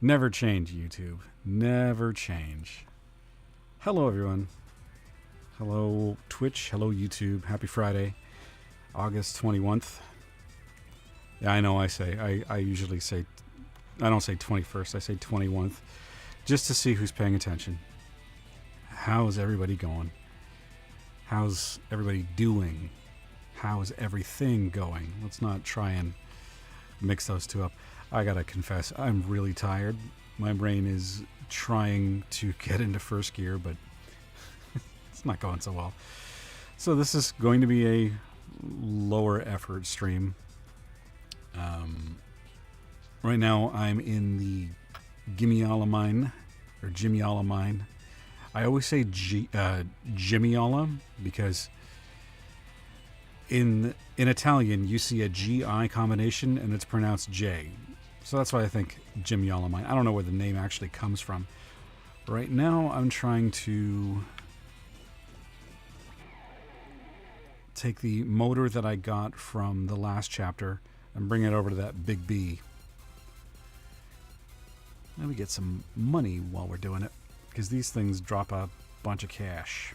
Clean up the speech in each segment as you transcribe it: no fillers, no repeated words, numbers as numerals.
Never change, YouTube. Never change. Hello, everyone. Hello, Twitch. Hello, YouTube. Happy Friday, August 21st. Yeah, I know I say. I usually say, I don't say 21st, I say 21st, just to see who's paying attention. How's everybody going? How's everybody doing? How's everything going? Let's not try and mix those two up. I gotta confess, I'm really tired. My brain is trying to get into first gear, but it's not going so well. So this is going to be a lower effort stream. Right now I'm in the Gimiala mine, or Gimiala mine. I always say Gimiala because in Italian you see a GI combination and it's pronounced J. So that's why I think Gimiala mine. I don't know where the name actually comes from. Right now I'm trying to take the motor that I got from the last chapter and bring it over to that big B. Let me get some money while we're doing it, because these things drop a bunch of cash.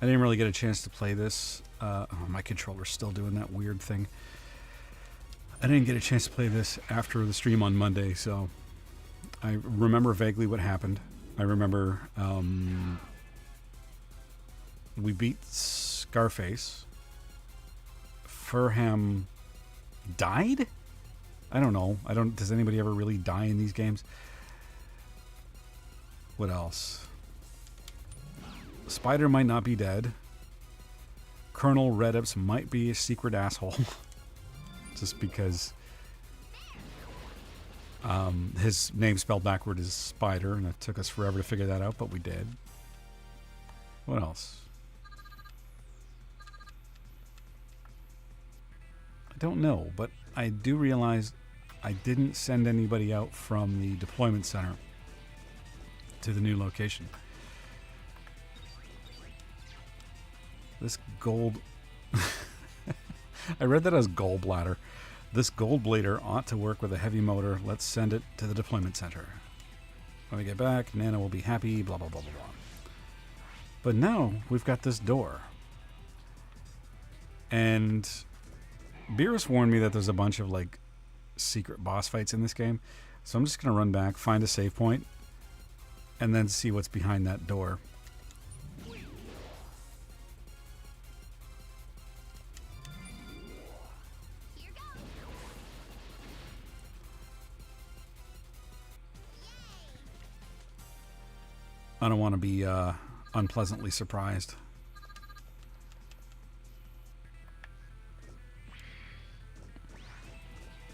I didn't really get a chance to play this. Oh, my controller's still doing that weird thing. I didn't get a chance to play this after the stream on Monday, so I remember vaguely what happened. I remember we beat Scarface. Ferham died? I don't know. Does anybody ever really die in these games? What else? Spider might not be dead. Colonel Redips might be a secret asshole. Just because his name spelled backward is Spider, and it took us forever to figure that out, but we did. What else? I don't know, but I do realize I didn't send anybody out from the deployment center to the new location. This gold... I read that as gallbladder. This gold blader ought to work with a heavy motor. Let's send it to the deployment center. When we get back, Nana will be happy, blah, blah, blah, blah, blah. But now we've got this door. And Beerus warned me that there's a bunch of, like, secret boss fights in this game. So I'm just going to run back, find a save point, and then see what's behind that door. I don't want to be unpleasantly surprised.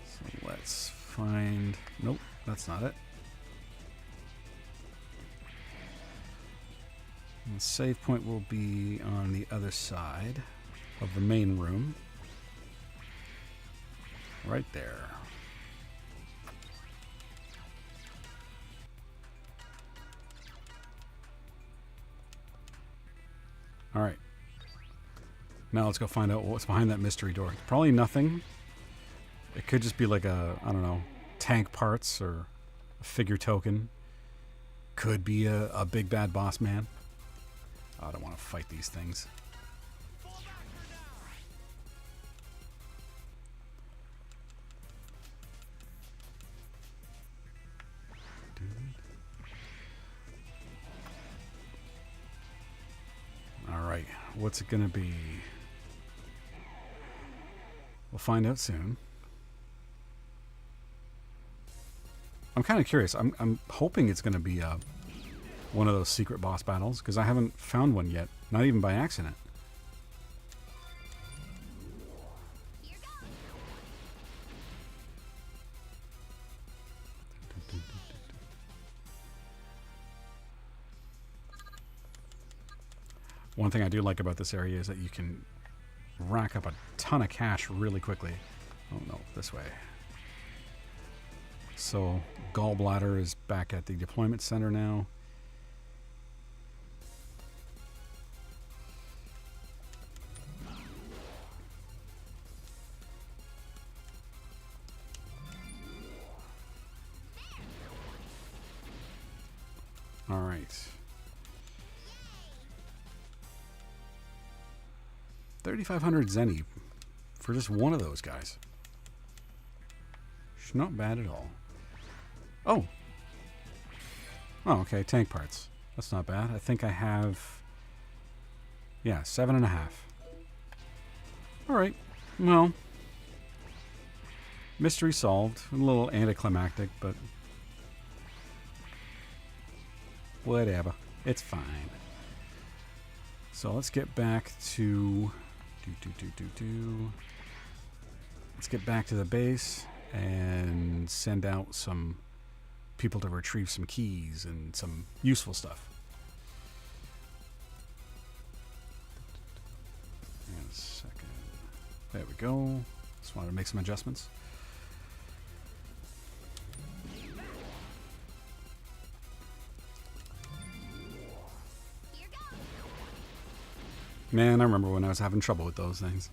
So let's find... Nope, that's not it. The save point will be on the other side of the main room. Right there. Alright. Now let's go find out what's behind that mystery door. Probably nothing. It could just be like a, I don't know, tank parts or a figure token. Could be a big bad boss man. I don't want to fight these things. Alright, what's it gonna be? We'll find out soon. I'm kind of curious. I'm hoping it's gonna be one of those secret boss battles, because I haven't found one yet, not even by accident. One thing I do like about this area is that you can rack up a ton of cash really quickly. Oh no, this way. So Gallbladder is back at the deployment center now. All right. 3,500 Zenny for just one of those guys. It's not bad at all. Oh. Oh, okay. Tank parts. That's not bad. I think I have... Yeah, 7.5. All right. Well, mystery solved. A little anticlimactic, but... whatever. It's fine. So let's get back to... Let's get back to the base and send out some people to retrieve some keys and some useful stuff. Hang on a second. There we go. Just wanted to make some adjustments. Man, I remember when I was having trouble with those things.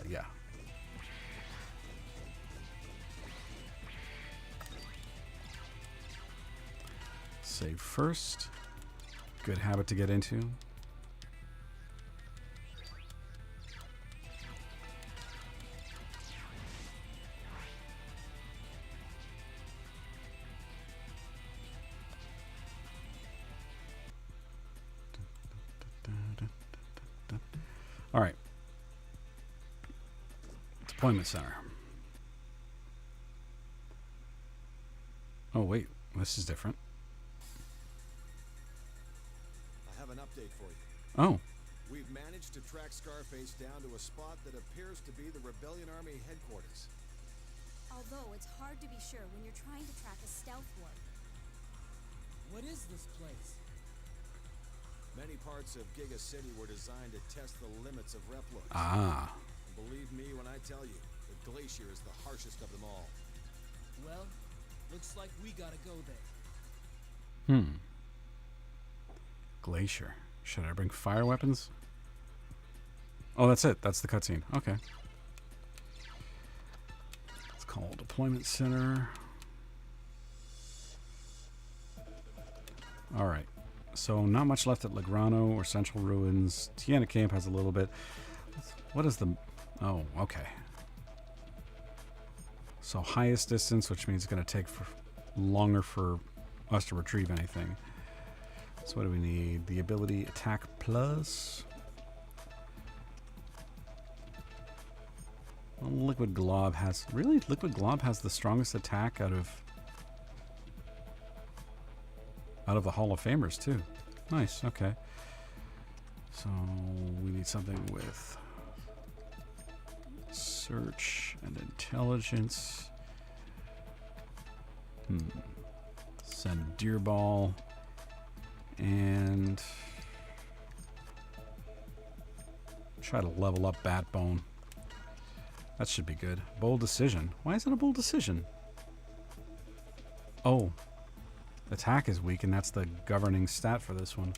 Yeah. Save first. Good habit to get into. All right. Deployment center. Oh, wait. This is different. I have an update for you. Oh. We've managed to track Scarface down to a spot that appears to be the Rebellion Army headquarters. Although it's hard to be sure when you're trying to track a stealth warp. What is this place? Many parts of Giga City were designed to test the limits of Reploids. Ah. And believe me when I tell you, the Glacier is the harshest of them all. Well, looks like we gotta go there. Glacier. Should I bring fire weapons? Oh, that's it. That's the cutscene. Okay. Let's call deployment center. All right. So not much left at Legrano or Central Ruins. Tiana Camp has a little bit. What is the... Oh, okay. So highest distance, which means it's going to take longer for us to retrieve anything. So what do we need? The ability attack plus. Well, Liquid Glob has... Really? Liquid Glob has the strongest attack out of the Hall of Famers too. Nice, okay. So we need something with search and intelligence. Send Deer Ball and try to level up Batbone. That should be good. Bold Decision. Why is it a bold decision? Oh. Attack is weak, and that's the governing stat for this one.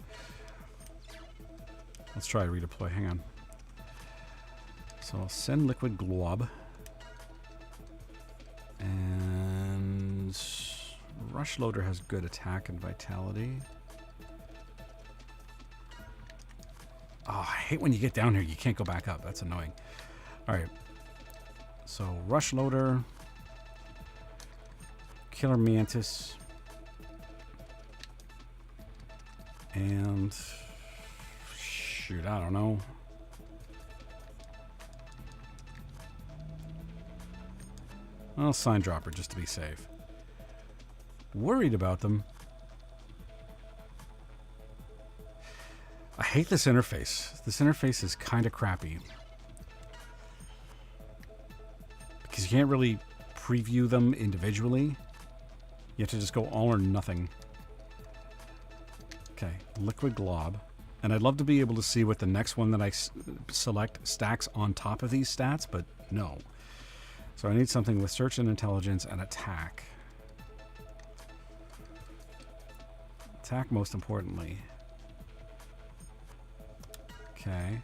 Let's try redeploy. Hang on. So I'll send Liquid Glob. And Rush Loader has good attack and vitality. Oh, I hate when you get down here, you can't go back up. That's annoying. Alright. So Rush Loader. Killer Mantis. And shoot, I don't know. Well, Sign Dropper just to be safe. Worried about them. I hate this interface. This interface is kind of crappy. Because you can't really preview them individually. You have to just go all or nothing. Okay, Liquid Glob. And I'd love to be able to see what the next one that I select stacks on top of these stats, but no. So I need something with search and intelligence and attack. Attack most importantly. Okay.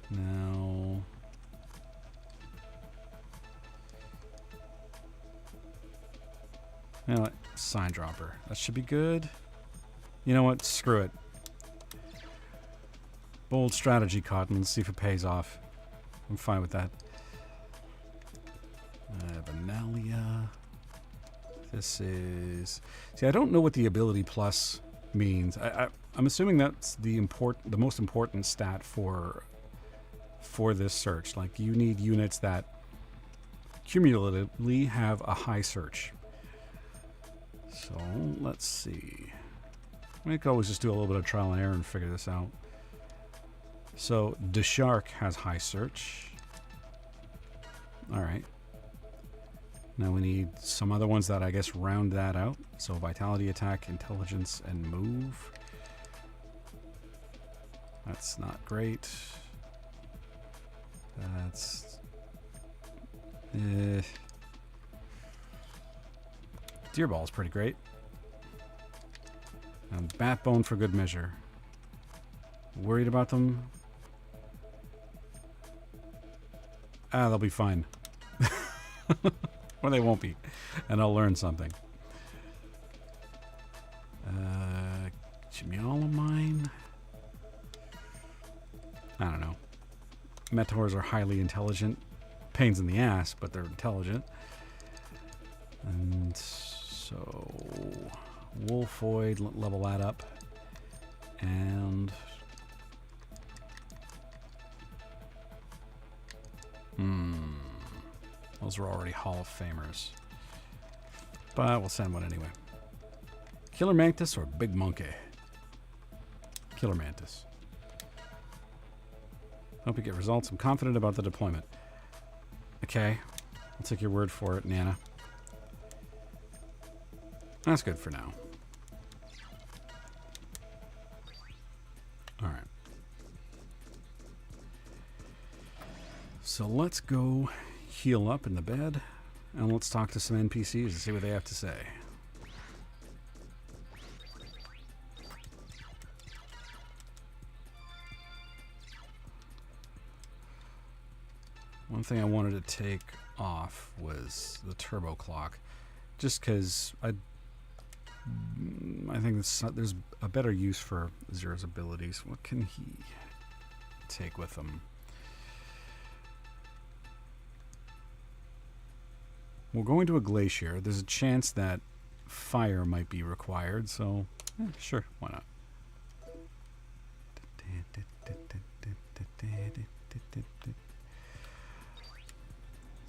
Now... You know what? Sign dropper. That should be good. You know what? Screw it. Bold strategy, Cotton. Let's see if it pays off. I'm fine with that. Benalia. This is... See, I don't know what the ability plus means. I'm assuming that's the most important stat for this search. Like, you need units that cumulatively have a high search. So, let's see. We could always just do a little bit of trial and error and figure this out. So, Deshark has high search. Alright. Now we need some other ones that I guess round that out. So, Vitality, Attack, Intelligence, and Move. That's not great. That's... Deerball is pretty great. And Batbone for good measure. Worried about them? They'll be fine. Or they won't be. And I'll learn something. Chimialamine? I don't know. Meteors are highly intelligent. Pains in the ass, but they're intelligent. And so... Wolfoid, level that up. And... Those were already Hall of Famers. But we'll send one anyway. Killer Mantis or Big Monkey? Killer Mantis. Hope you get results. I'm confident about the deployment. Okay. I'll take your word for it, Nana. That's good for now. Alright. So let's go heal up in the bed, and let's talk to some NPCs and see what they have to say. One thing I wanted to take off was the turbo clock, just because I think there's a better use for Zero's abilities. What can he take with him? We're going to a glacier. There's a chance that fire might be required, so sure, why not?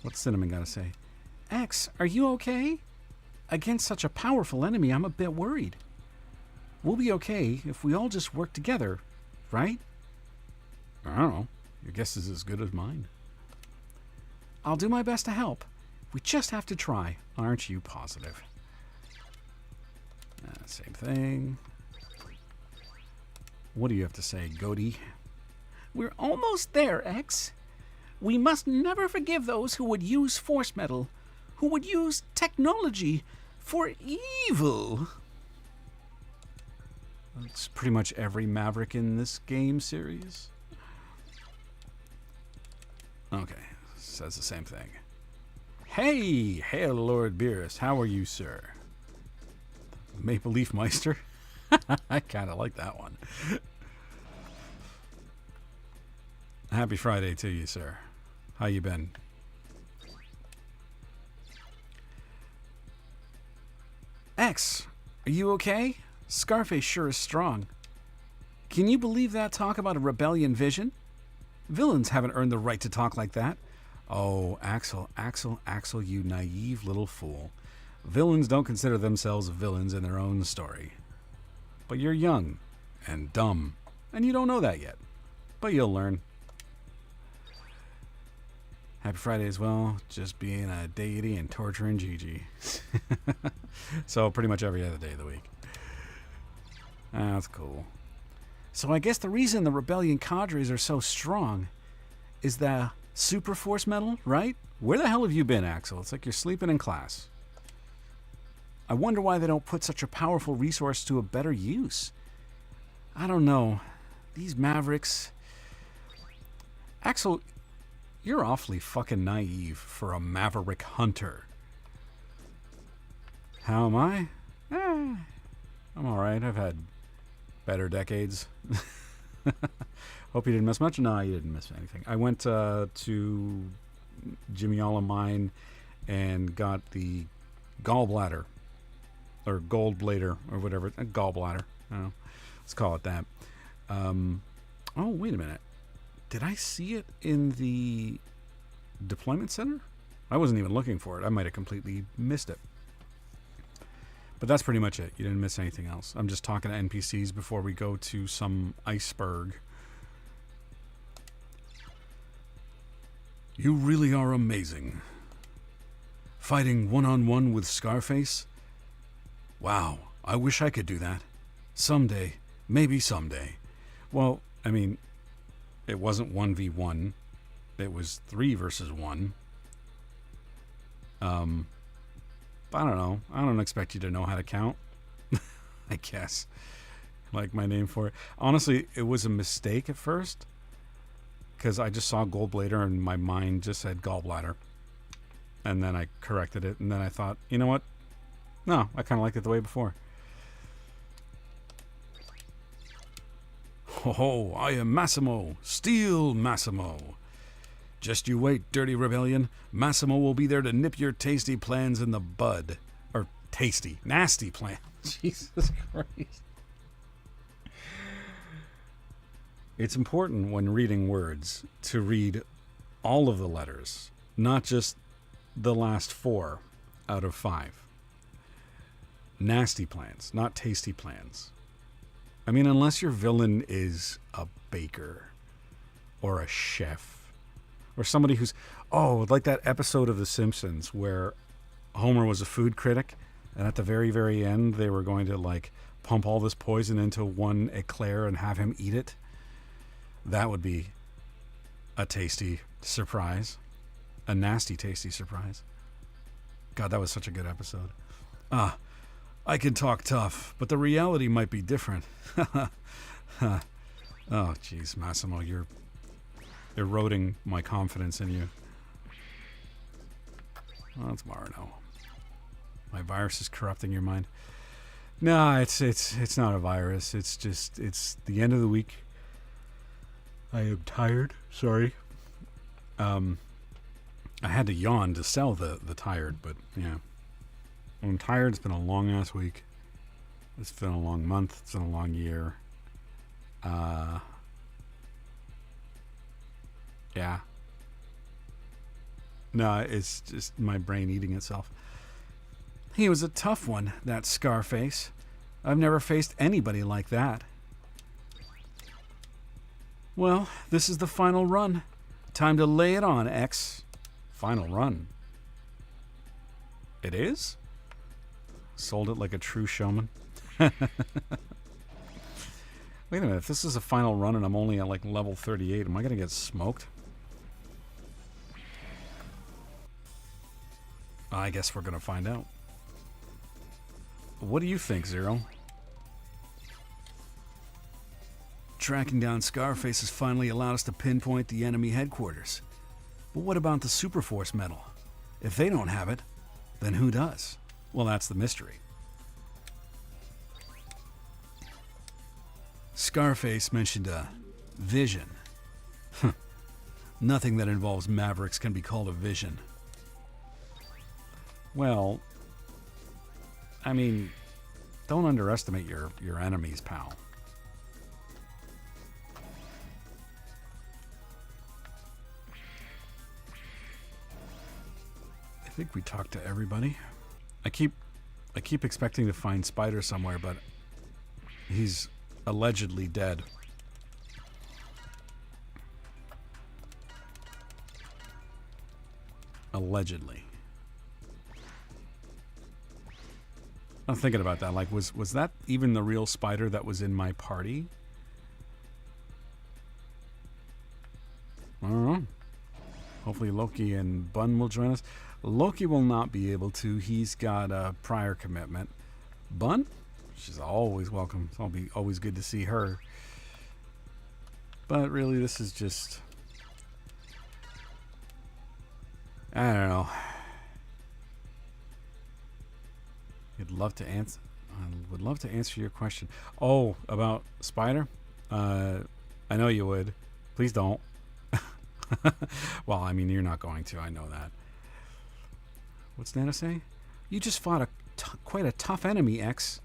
What's Cinnamon got to say? X, are you okay? Against such a powerful enemy, I'm a bit worried. We'll be okay if we all just work together, right? I don't know. Your guess is as good as mine. I'll do my best to help. We just have to try. Aren't you positive? Same thing. What do you have to say, Goaty? We're almost there, X. We must never forgive those who would use force metal, who would use technology for evil. That's pretty much every Maverick in this game series. Okay, says the same thing. Hey, hail Lord Beerus. How are you, sir? Maple Leaf Meister? I kind of like that one. Happy Friday to you, sir. How you been? X, are you okay? Scarface sure is strong. Can you believe that talk about a rebellion vision? Villains haven't earned the right to talk like that. Oh, Axel, you naive little fool. Villains don't consider themselves villains in their own story. But you're young and dumb, and you don't know that yet. But you'll learn. Happy Friday as well, just being a deity and torturing Gigi. So pretty much every other day of the week. That's cool. So I guess the reason the Rebellion cadres are so strong is the Super Force Medal, right? Where the hell have you been, Axel? It's like you're sleeping in class. I wonder why they don't put such a powerful resource to a better use. I don't know. These Mavericks... Axel, you're awfully fucking naive for a Maverick hunter. How am I? I'm alright. I've had better decades. Hope you didn't miss much. No, you didn't miss anything. I went to Jimmy Mine and got the gallbladder. Or gold blader, or whatever. A gallbladder. I don't know. Let's call it that. Oh, wait a minute. Did I see it in the deployment center? I wasn't even looking for it. I might have completely missed it. But that's pretty much it. You didn't miss anything else. I'm just talking to NPCs before we go to some iceberg. You really are amazing. Fighting one-on-one with Scarface? Wow, I wish I could do that. Someday. Maybe someday. Well, I mean, it wasn't 1v1. It was 3 versus 1. I don't know. I don't expect you to know how to count. I guess. Like my name for it. Honestly, it was a mistake at first. Because I just saw Goldblader and my mind just said gallbladder. And then I corrected it. And then I thought, you know what? No, I kind of liked it the way before. Oh, I am Massimo. Steel Massimo. Just you wait, dirty rebellion. Massimo will be there to nip your tasty plans in the bud. Or tasty. Nasty plan. Jesus Christ. It's important when reading words to read all of the letters, not just the last 4 out of 5. Nasty plans, not tasty plans. I mean, unless your villain is a baker or a chef or somebody who's, oh, like that episode of The Simpsons where Homer was a food critic and at the very, very end they were going to like pump all this poison into one eclair and have him eat it. That would be a tasty surprise. A nasty, tasty surprise. God, that was such a good episode. I can talk tough, but the reality might be different. Oh, jeez, Massimo, you're eroding my confidence in you. Well, that's Marino. My virus is corrupting your mind. No, it's not a virus. It's just, it's the end of the week. I am tired. Sorry. I had to yawn to sell the tired, but yeah. I'm tired. It's been a long ass week. It's been a long month. It's been a long year. Yeah. No, it's just my brain eating itself. He was a tough one, that Scarface. I've never faced anybody like that. Well, this is the final run. Time to lay it on, X. Final run. It is? Sold it like a true showman. Wait a minute, if this is a final run and I'm only at like level 38, am I going to get smoked? I guess we're going to find out. What do you think, Zero? Tracking down Scarface has finally allowed us to pinpoint the enemy headquarters. But what about the Superforce medal? If they don't have it, then who does? Well, that's the mystery. Scarface mentioned a vision. Nothing that involves Mavericks can be called a vision. Well, I mean, don't underestimate your enemies, pal. I think we talked to everybody. I keep expecting to find Spider somewhere, but he's allegedly dead. Allegedly. I'm thinking about that. Like, was that even the real Spider that was in my party? I don't know. Hopefully Loki and Bun will join us. Loki will not be able to. He's got a prior commitment. Bun? She's always welcome. It'll be always good to see her. But really, this is just... I don't know. I'd love to answer. I would love to answer your question. Oh, about Spider? I know you would. Please don't. Well, I mean, you're not going to. I know that. What's Nana saying? You just fought quite a tough enemy, X.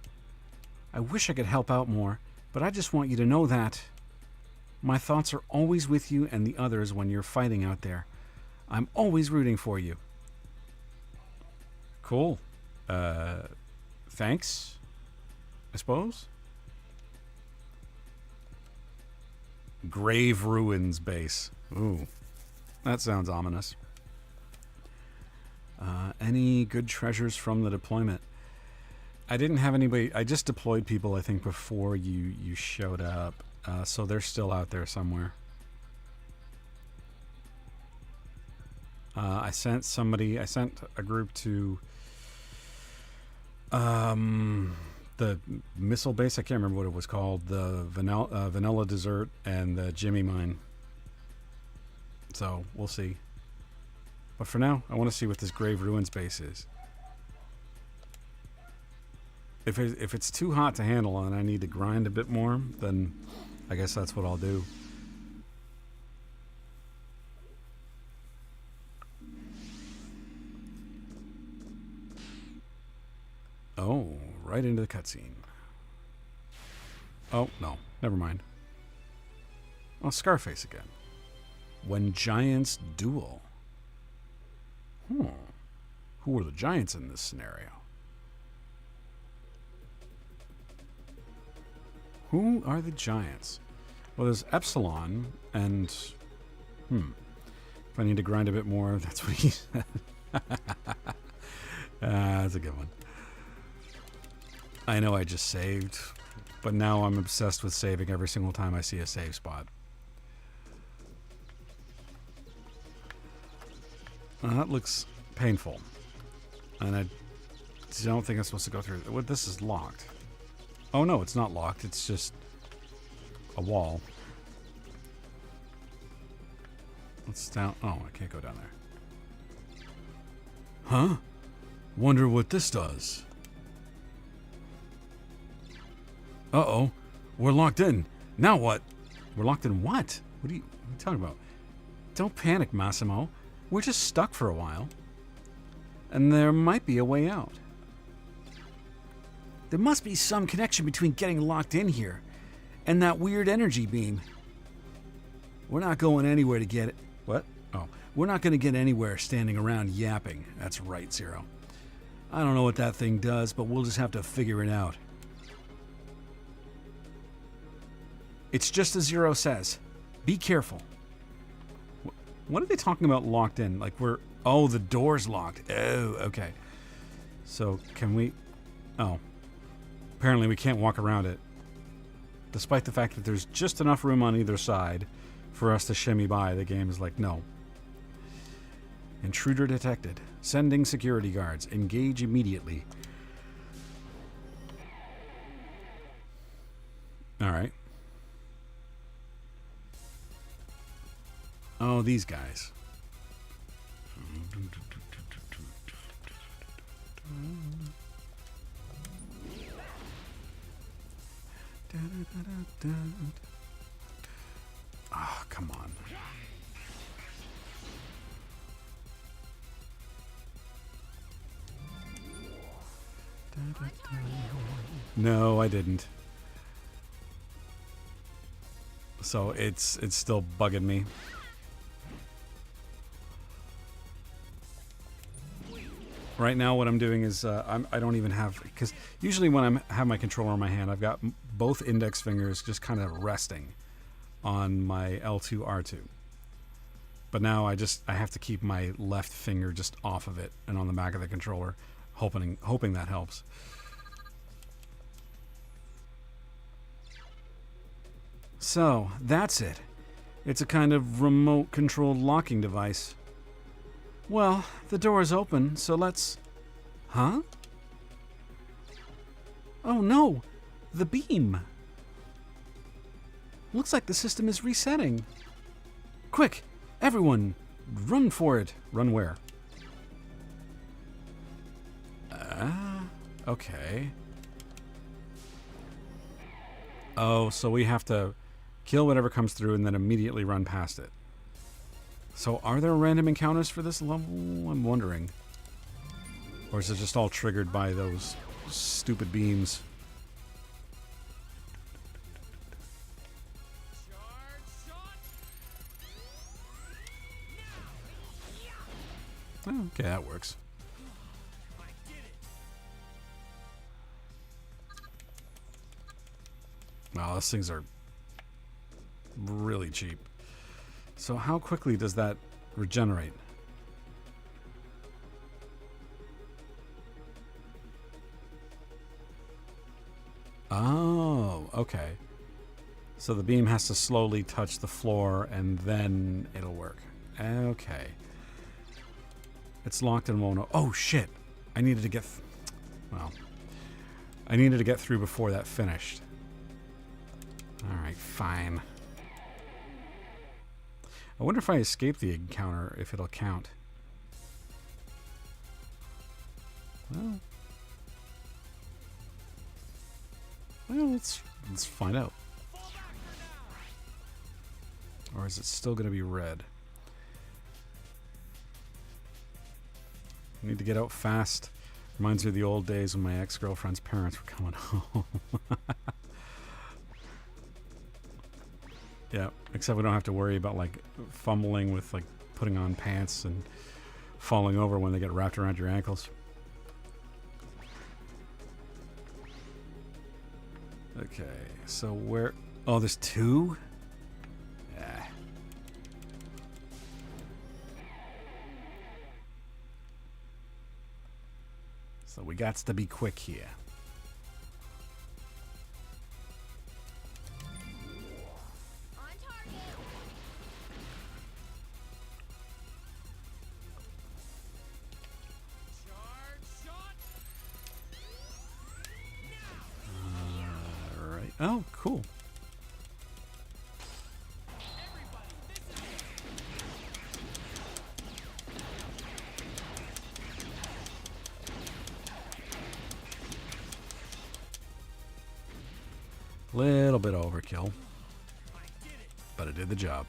I wish I could help out more, but I just want you to know that my thoughts are always with you and the others when you're fighting out there. I'm always rooting for you. Cool. Thanks, I suppose. Grave Ruins base. Ooh, that sounds ominous. Any good treasures from the deployment? I didn't have anybody. I just deployed people, I think, before you showed up. So they're still out there somewhere. I sent a group to the missile base. I can't remember what it was called. The Vanilla Dessert and the Jimmy Mine. So we'll see. But for now, I want to see what this Grave Ruins base is. If it's too hot to handle and I need to grind a bit more, then I guess that's what I'll do. Oh, right into the cutscene. Oh, no. Never mind. Oh, Scarface again. When giants duel. Who are the giants in this scenario? Who are the giants? Well, there's Epsilon and... If I need to grind a bit more, that's what he said. That's a good one. I know I just saved, but now I'm obsessed with saving every single time I see a save spot. That looks painful. And I don't think I'm supposed to go through. Well, this is locked. Oh no, it's not locked. It's just a wall. What's down? Oh, I can't go down there. Huh? Wonder what this does. Uh-oh. We're locked in. Now what? We're locked in what? What are you talking about? Don't panic, Massimo. We're just stuck for a while. And there might be a way out. There must be some connection between getting locked in here and that weird energy beam. We're not going anywhere to get it. What? Oh, we're not going to get anywhere standing around yapping. That's right, Zero. I don't know what that thing does, but we'll just have to figure it out. It's just as Zero says. Be careful. What are they talking about locked in? Like we're... Oh, the door's locked. Oh, okay. So, can we... Oh. Apparently we can't walk around it. Despite the fact that there's just enough room on either side for us to shimmy by, the game is like, no. Intruder detected. Sending security guards. Engage immediately. Alright. Oh, these guys. Ah, oh, come on. No, I didn't. So it's still bugging me. Right now what I'm doing is I don't even have, because usually when I have my controller in my hand, I've got both index fingers just kind of resting on my L2, R2. But now I have to keep my left finger just off of it and on the back of the controller, hoping that helps. So, that's it. It's a kind of remote-controlled locking device. Well, the door is open, so let's... Huh? Oh no! The beam! Looks like the system is resetting. Quick! Everyone! Run for it! Run where? Okay. Oh, so we have to kill whatever comes through and then immediately run past it. So are there random encounters for this level? I'm wondering. Or is it just all triggered by those stupid beams? Oh, okay, that works. Wow, those things are really cheap. So how quickly does that regenerate? Oh, okay. So the beam has to slowly touch the floor and then it'll work. Okay. It's locked and won't... Oh, shit! I needed to get... Well, I needed to get through before that finished. Alright, fine. I wonder if I escape the encounter, if it'll count. Well, let's find out. Or is it still going to be red? I need to get out fast. Reminds me of the old days when my ex-girlfriend's parents were coming home. Yeah, except we don't have to worry about like fumbling with like putting on pants and falling over when they get wrapped around your ankles. Okay, so where... Oh, there's two? Yeah. So we got to be quick here. Oh, cool. Little bit overkill, but it did the job.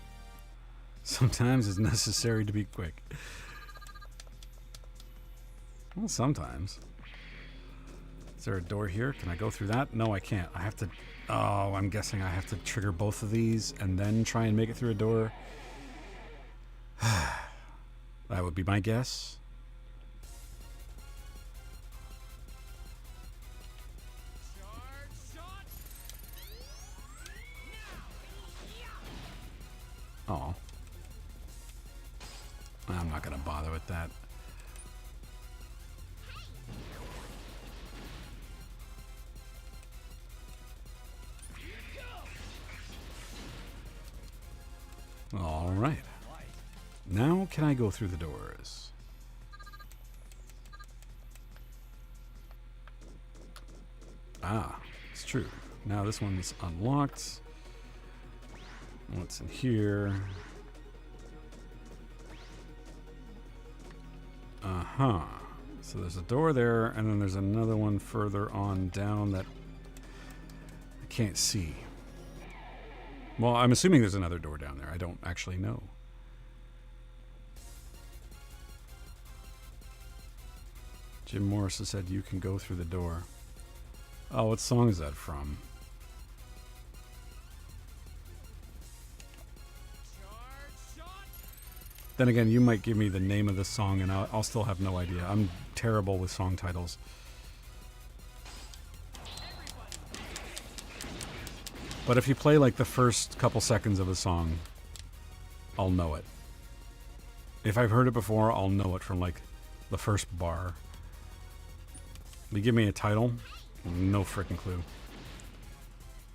Sometimes it's necessary to be quick. Well, sometimes. Is there a door here? Can I go through that? No, I can't. I have to... Oh, I'm guessing I have to trigger both of these and then try and make it through a door. That would be my guess. Oh. I'm not going to bother with that. All right. Now can I go through the doors? Ah, it's true. Now this one's unlocked. What's in here? Uh-huh. So there's a door there, and then there's another one further on down that I can't see. Well, I'm assuming there's another door down there. I don't actually know. Jim Morrison said you can go through the door. Oh, what song is that from? Then again, you might give me the name of the song and I'll still have no idea. I'm terrible with song titles. But if you play like the first couple seconds of a song, I'll know it. If I've heard it before, I'll know it from like the first bar. But give me a title, no freaking clue.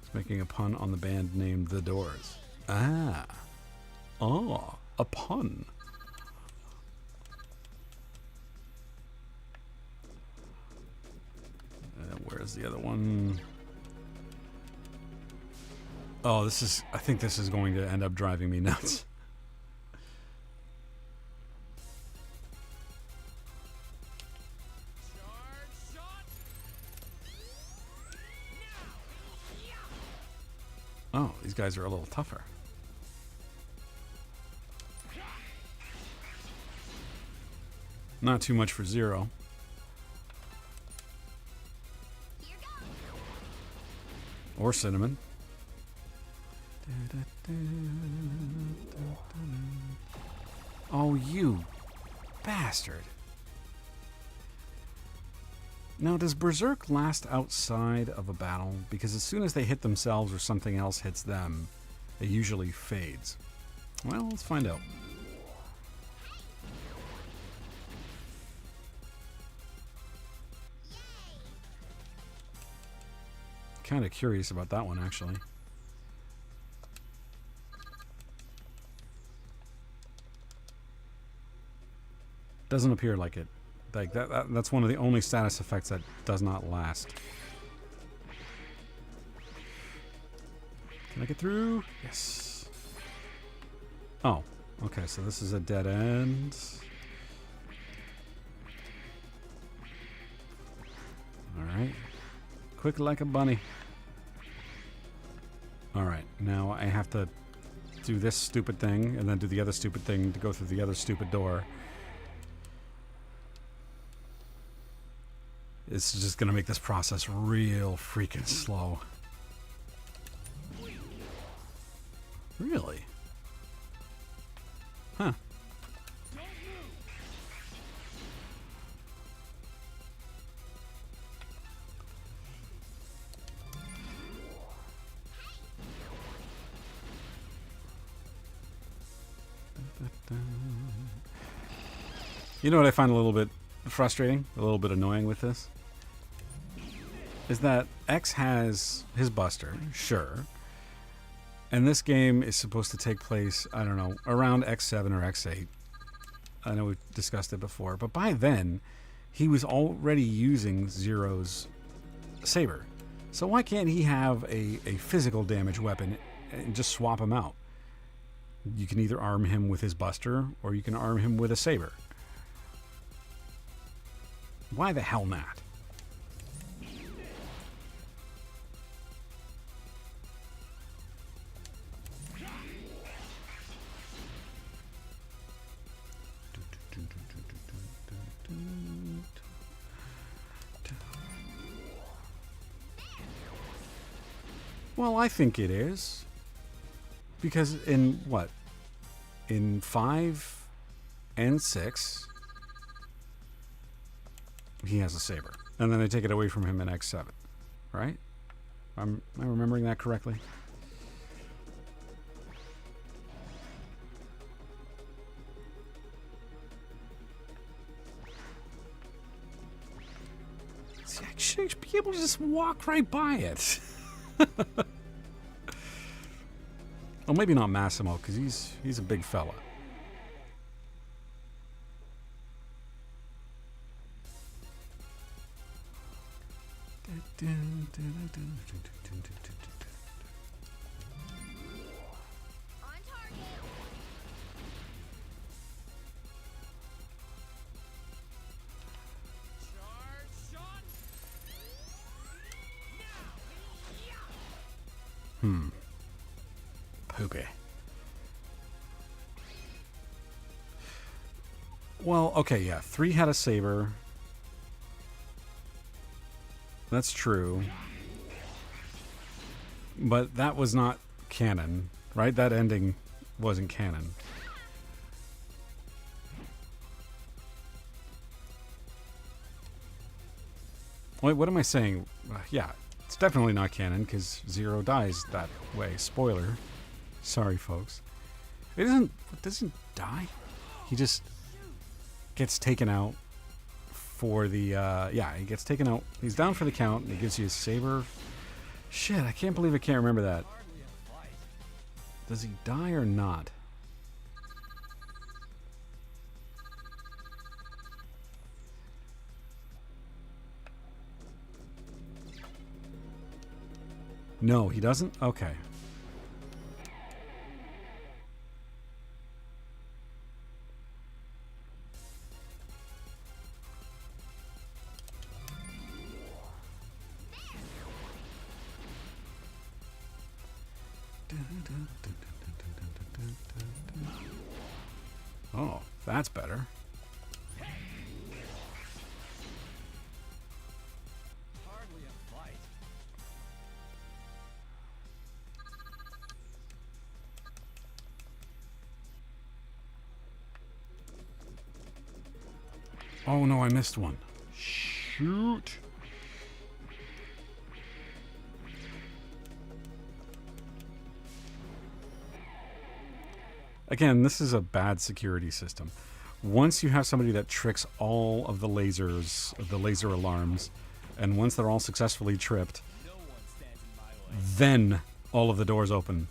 It's making a pun on the band named The Doors. Ah. Oh, a pun. Where's the other one? Oh, this is... I think this is going to end up driving me nuts. Oh, these guys are a little tougher. Not too much for Zero. Or Cinnamon. Oh, you bastard. Now, does Berserk last outside of a battle? Because as soon as they hit themselves or something else hits them, it usually fades. Well, let's find out. Kind of curious about that one, actually. Doesn't appear like it. Like that's one of the only status effects that does not last. Can I get through? Yes. Oh, okay, so this is a dead end. Alright. Quick like a bunny. Alright, now I have to do this stupid thing and then do the other stupid thing to go through the other stupid door. It's just gonna make this process real freaking slow. Really? Huh. You know what I find a little bit frustrating, a little bit annoying with this? Is that X has his Buster, sure. And this game is supposed to take place, I don't know, around X7 or X8. I know we've discussed it before, but by then, he was already using Zero's saber. So why can't he have a physical damage weapon and just swap him out? You can either arm him with his Buster, or you can arm him with a saber. Why the hell not? Well, I think it is. Because in what? In 5 and 6, he has a saber. And then they take it away from him in X7. Right? Am I remembering that correctly? See, I should be able to just walk right by it. Well, maybe not Massimo, because he's a big fella. On target. Poopy. Well, okay, yeah. 3 had a saber. That's true. But that was not canon, right? That ending wasn't canon. Wait, what am I saying? Yeah, it's definitely not canon because Zero dies that way. Spoiler. Sorry, folks. It doesn't die. He just gets taken out for the, yeah, he gets taken out. He's down for the count, and it gives you a saber. Shit, I can't believe I can't remember that. Does he die or not? No, he doesn't? Okay. Oh, that's better. Hardly a fight. Oh no, I missed one. Shoot. Again, this is a bad security system. Once you have somebody that tricks all of the lasers, the laser alarms, and once they're all successfully tripped, No one stands in my way. then all of the doors open.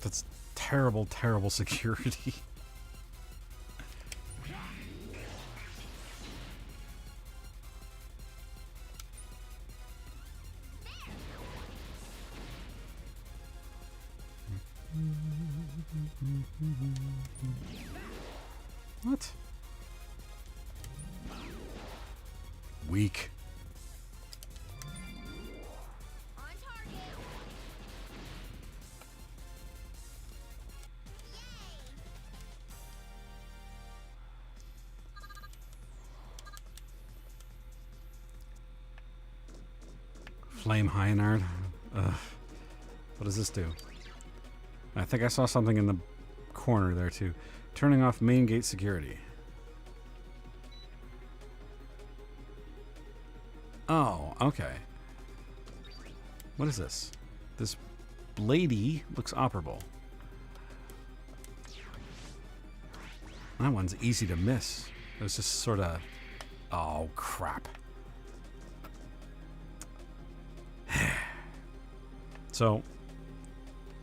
That's terrible, terrible security. What? Weak. On target. Flame Hynard. Ugh. What does this do? I think I saw something in the corner there too. Turning off main gate security. Oh, okay. What is this? This lady looks operable. That one's easy to miss. It was just sort of... Oh, crap. So,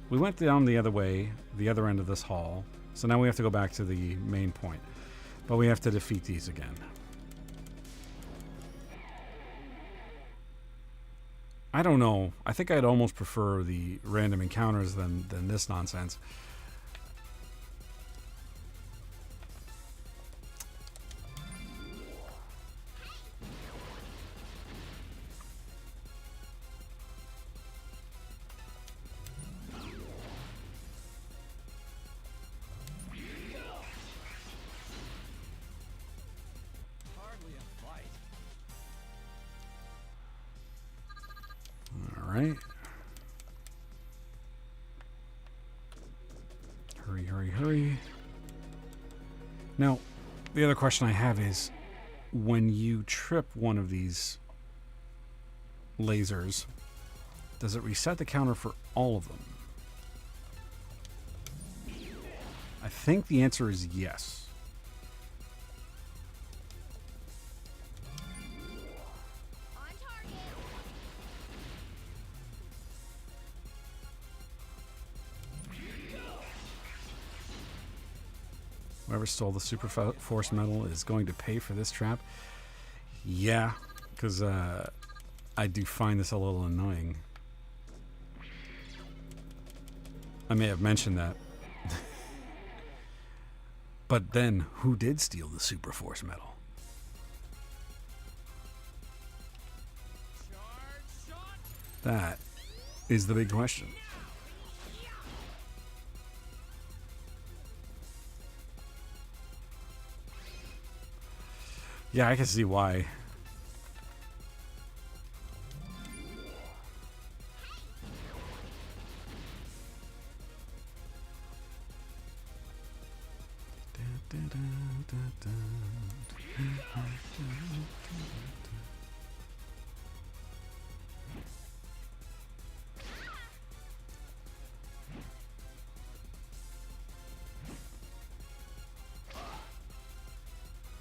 we went down the other way, the other end of this hall. So now we have to go back to the main point. But we have to defeat these again. I don't know. I think I'd almost prefer the random encounters than this nonsense. Hardly a fight. All right. Hurry, hurry, hurry. Now, the other question I have is, when you trip one of these lasers, does it reset the counter for all of them? I think the answer is yes. On target. Whoever stole the super force medal is going to pay for this trap. Yeah, because I do find this a little annoying. I may have mentioned that. But then, who did steal the super force medal? Charge shot. That is the big question. Yeah, I can see why.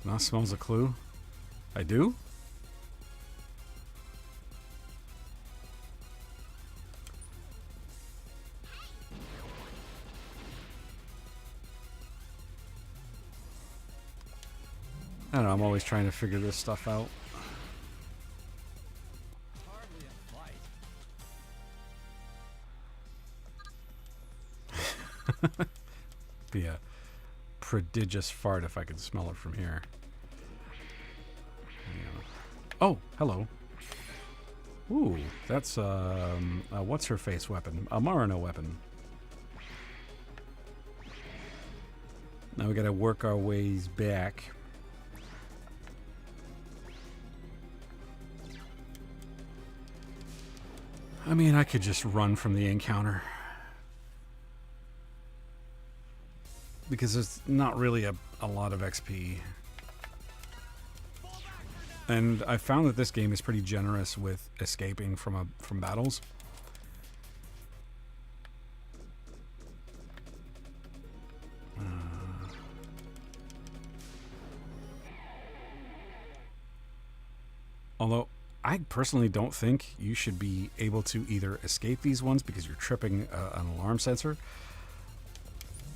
That smells a clue. I do? I don't know, I'm always trying to figure this stuff out. Hardly a fight. Be a prodigious fart if I could smell it from here. Yeah. Oh, hello. Ooh, that's what's her face weapon? A Marino weapon. Now we gotta work our ways back. I mean, I could just run from the encounter. Because there's not really a lot of XP. And I found that this game is pretty generous with escaping from battles. Although, I personally don't think you should be able to either escape these ones because you're tripping an alarm sensor,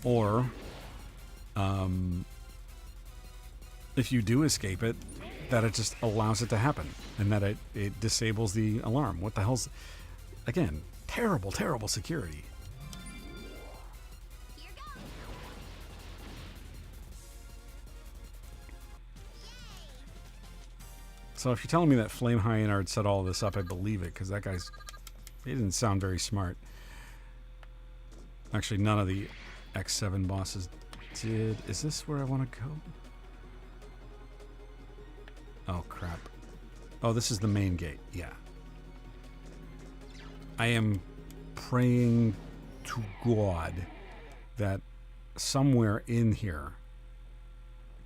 or if you do escape it, that it just allows it to happen and that it disables the alarm. What the hell's... Again, terrible, terrible security. So if you're telling me that Flame Hyenard set all this up, I believe it, because that guy's... He didn't sound very smart. Actually, none of the X7 bosses did. Is this where I want to go? Oh, crap. Oh, this is the main gate. Yeah. I am praying to God that somewhere in here,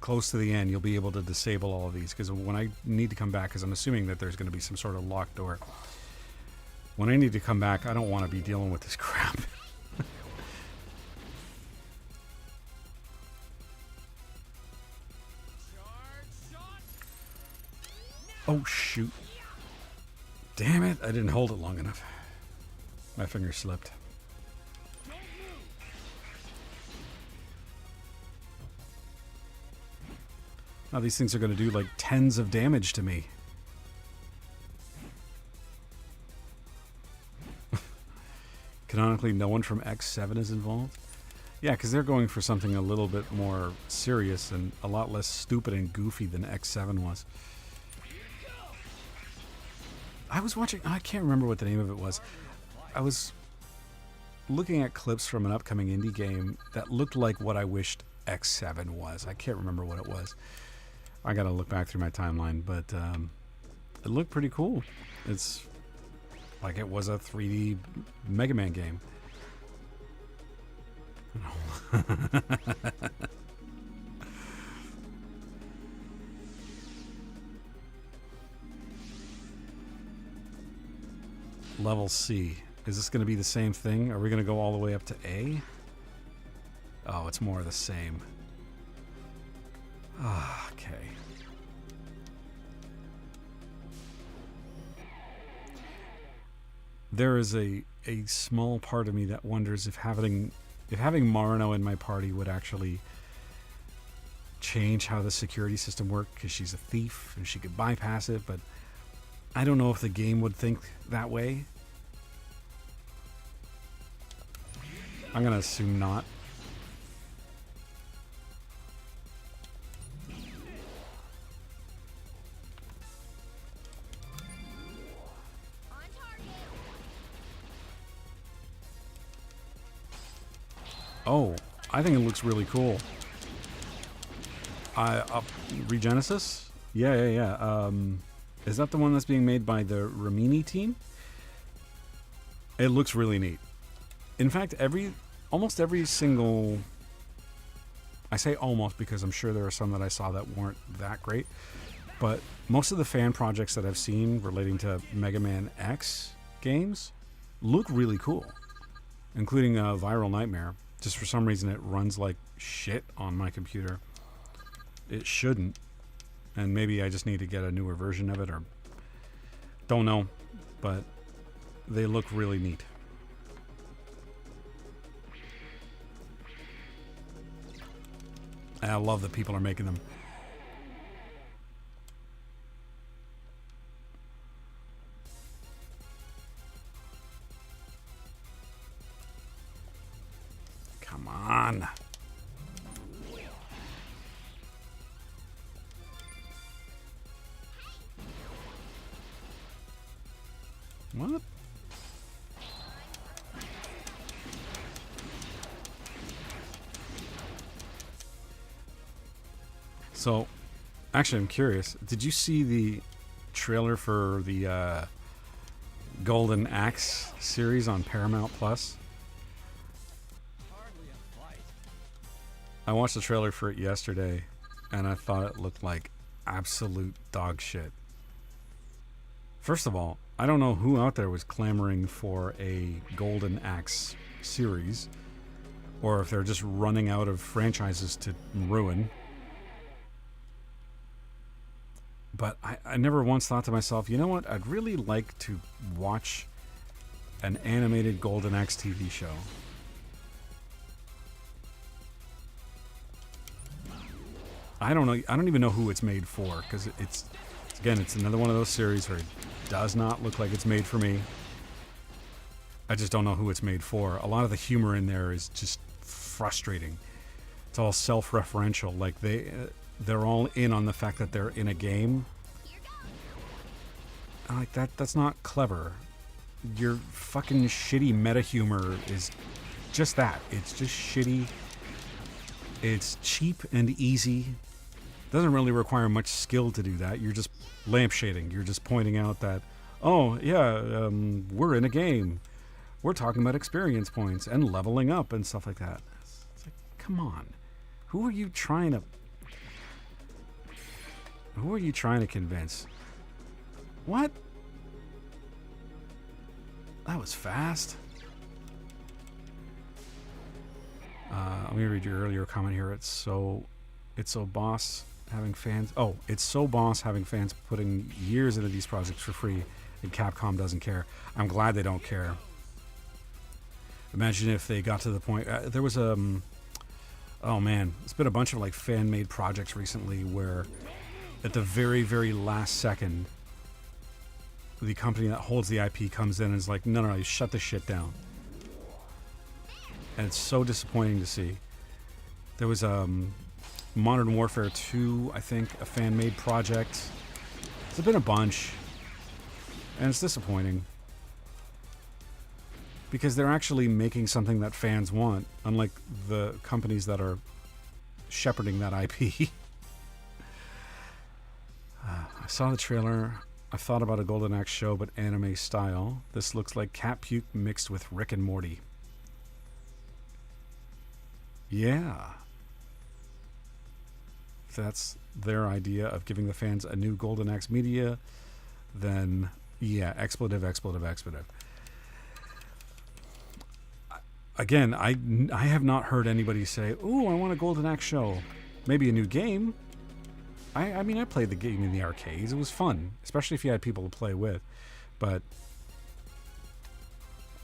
close to the end, you'll be able to disable all of these, because when I need to come back, because I'm assuming that there's going to be some sort of locked door. When I need to come back, I don't want to be dealing with this crap. Oh, shoot. Damn it, I didn't hold it long enough. My finger slipped. Now these things are going to do like tens of damage to me. Canonically, no one from X7 is involved? Yeah, because they're going for something a little bit more serious and a lot less stupid and goofy than X7 was. I was watching... I can't remember what the name of it was. I was looking at clips from an upcoming indie game that looked like what I wished X7 was. I can't remember what it was. I gotta look back through my timeline, but it looked pretty cool. It's like it was a 3D Mega Man game. Level C. Is this going to be the same thing? Are we going to go all the way up to A? Oh, it's more of the same. Ah, okay. There is a small part of me that wonders if having Marino in my party would actually change how the security system worked, because she's a thief and she could bypass it, but I don't know if the game would think that way. I'm gonna assume not. Oh, I think it looks really cool. Regenesis? Yeah. Is that the one that's being made by the Ramini team? It looks really neat. In fact, almost every single... I say almost because I'm sure there are some that I saw that weren't that great. But most of the fan projects that I've seen relating to Mega Man X games look really cool. Including Viral Nightmare. Just for some reason it runs like shit on my computer. It shouldn't. And maybe I just need to get a newer version of it, or... Don't know. But they look really neat. And I love that people are making them. Come on. What? So, actually, I'm curious. Did you see the trailer for the Golden Axe series on Paramount Plus? Hardly a fight. I watched the trailer for it yesterday, and I thought it looked like absolute dog shit. First of all, I don't know who out there was clamoring for a Golden Axe series, or if they're just running out of franchises to ruin. But I never once thought to myself, you know what? I'd really like to watch an animated Golden Axe TV show. I don't know. I don't even know who it's made for, because it's another one of those series where it does not look like it's made for me. I just don't know who it's made for. A lot of the humor in there is just frustrating. It's all self-referential. Like they're all in on the fact that they're in a game. I'm like, that's not clever. Your fucking shitty meta humor is just that. It's just shitty. It's cheap and easy. Doesn't really require much skill to do that. You're just lampshading. You're just pointing out that, oh yeah, we're in a game. We're talking about experience points and leveling up and stuff like that. It's like, come on. Who are you trying to convince? What? That was fast. Let me read your earlier comment here. It's so boss having fans. Oh, it's so boss having fans putting years into these projects for free, and Capcom doesn't care. I'm glad they don't care. Imagine if they got to the point. There was oh man, it's been a bunch of like fan-made projects recently where, at the very, very last second, the company that holds the IP comes in and is like, no, you shut this shit down. And it's so disappointing to see. There was Modern Warfare 2, I think, a fan-made project. There's been a bunch. And it's disappointing. Because they're actually making something that fans want, unlike the companies that are shepherding that IP. I saw the trailer. I thought about a Golden Axe show, but anime style. This looks like cat puke mixed with Rick and Morty. Yeah. If that's their idea of giving the fans a new Golden Axe media, then yeah, expletive. Again, I have not heard anybody say, ooh, I want a Golden Axe show. Maybe a new game. I mean, I played the game in the arcades. It was fun, especially if you had people to play with. But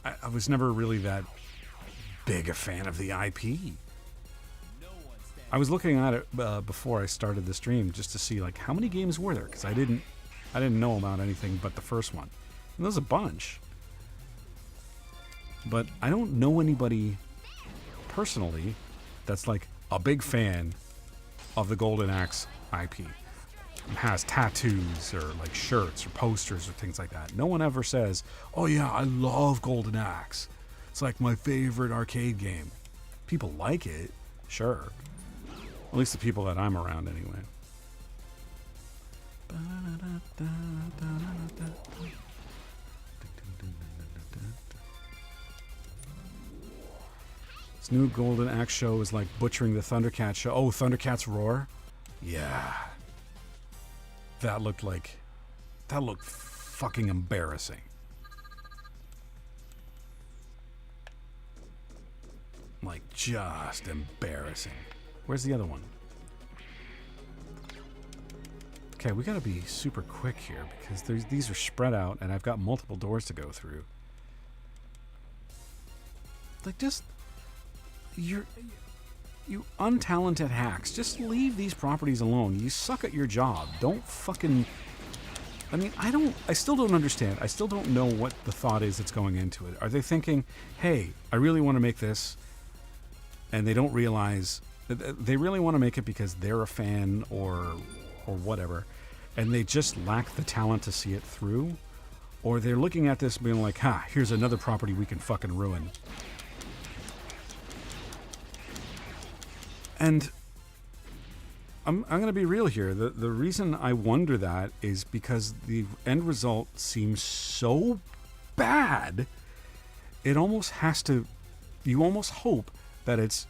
I was never really that big a fan of the IP. I was looking at it before I started the stream just to see like how many games were there, because I didn't know about anything but the first one, and there's a bunch. But I don't know anybody personally that's like a big fan of the Golden Axe IP, has tattoos or like shirts or posters or things like that. No one ever says, oh yeah, I love Golden Axe. It's like my favorite arcade game. People like it, sure. At least the people that I'm around anyway. This new Golden Axe show is like butchering the Thundercats show. Oh, Thundercats Roar? Yeah. That looked fucking embarrassing. Like, just embarrassing. Where's the other one? Okay, we gotta be super quick here because these are spread out and I've got multiple doors to go through. Like, just... You untalented hacks. Just leave these properties alone. You suck at your job. Don't fucking... I mean, I still don't understand. I still don't know what the thought is that's going into it. Are they thinking, hey, I really want to make this and they don't realize they really want to make it because they're a fan or whatever, and they just lack the talent to see it through, or they're looking at this being like, ha, here's another property we can fucking ruin. And I'm going to be real here. The reason I wonder that is because the end result seems so bad, it almost has to, you almost hope that it's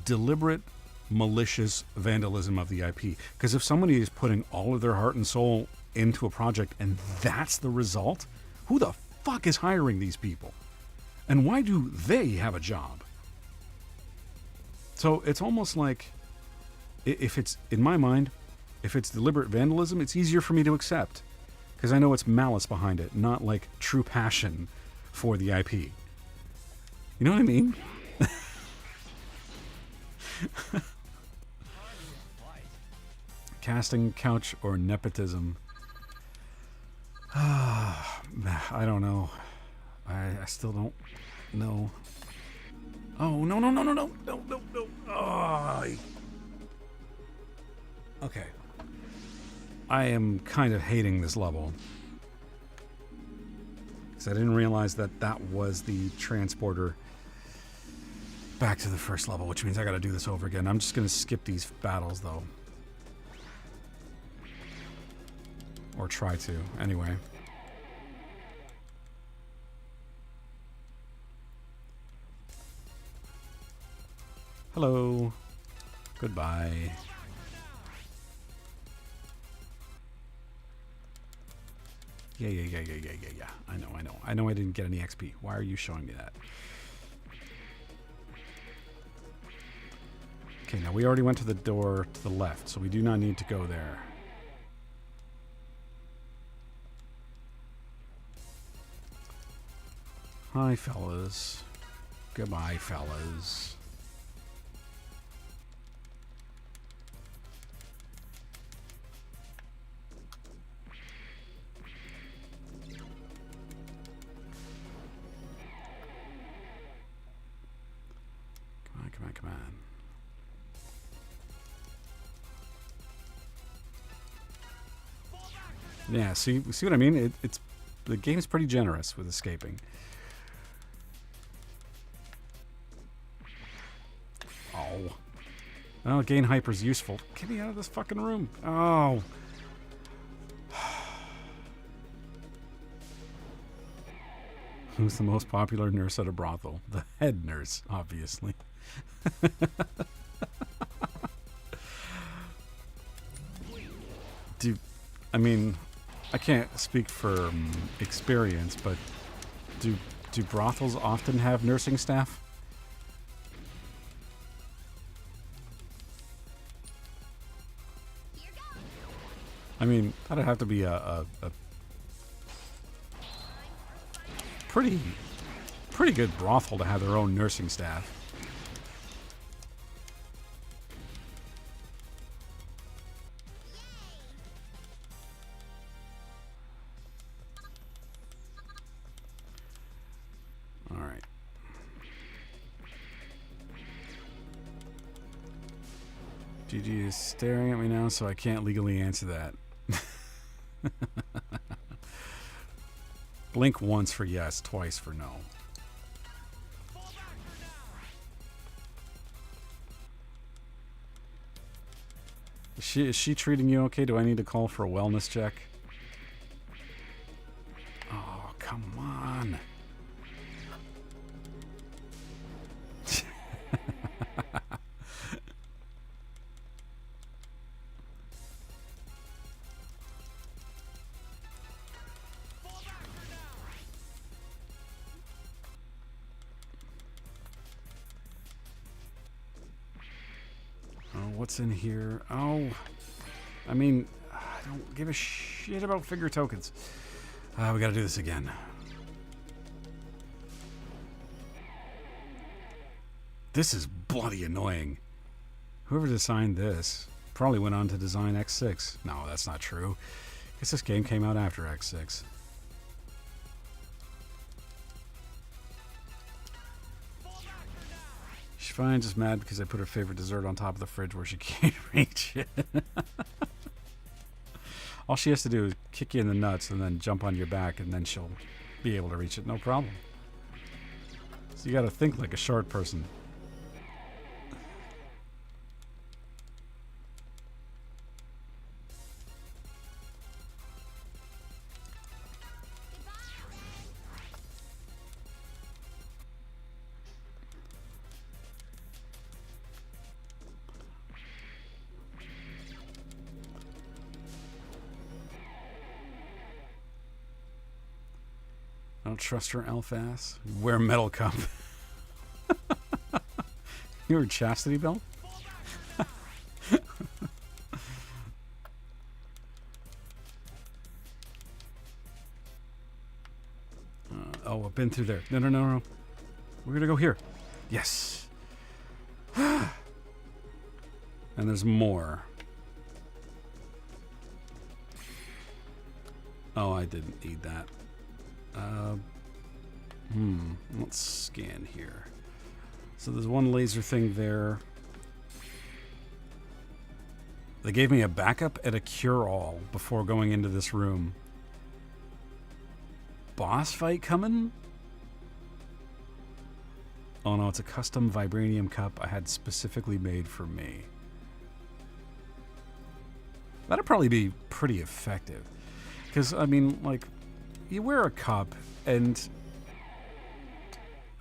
deliberate, malicious vandalism of the IP. Because if somebody is putting all of their heart and soul into a project and that's the result, who the fuck is hiring these people? And why do they have a job? So it's almost like, if it's, in my mind, if it's deliberate vandalism, it's easier for me to accept. Because I know it's malice behind it, not like true passion for the IP. You know what I mean? Casting couch or nepotism. I don't know. I still don't know. Oh, no. Oh. Okay. I am kind of hating this level. Because I didn't realize that that was the transporter back to the first level, which means I gotta do this over again. I'm just gonna skip these battles, though. Or try to, anyway. Hello. Goodbye. Yeah. I know I didn't get any XP. Why are you showing me that? Okay, now we already went to the door to the left, so we do not need to go there. Hi, fellas. Goodbye, fellas. Come on. Yeah, see what I mean? It's the game's pretty generous with escaping. Oh. Oh, gain hyper's useful. Get me out of this fucking room. Oh. Who's the most popular nurse at a brothel? The head nurse, obviously. I mean, I can't speak for experience, but do brothels often have nursing staff? I mean, that'd have to be a pretty good brothel to have their own nursing staff. All right. GG is staring at me now, so I can't legally answer that. Blink once for yes, twice for no. Is she treating you okay? Do I need to call for a wellness check? Oh, come on. What's in here? Oh, I mean, I don't give a shit about figure tokens. We gotta do this again. This is bloody annoying. Whoever designed this probably went on to design X6. No, that's not true. I guess this game came out after X6. fine, just mad because I put her favorite dessert on top of the fridge where she can't reach it. All she has to do is kick you in the nuts and then jump on your back, and then she'll be able to reach it, no problem. So you gotta think like a short person. I don't trust her elf ass. Wear metal cup. You were chastity belt? Oh, I've been through there. No, no, no, no. We're gonna go here. Yes. And there's more. Oh, I didn't need that. Let's scan here. So there's one laser thing there. They gave me a backup and a cure-all before going into this room. Boss fight coming? Oh no, it's a custom vibranium cup I had specifically made for me. That'd probably be pretty effective. Because, I mean, like, you wear a cup and...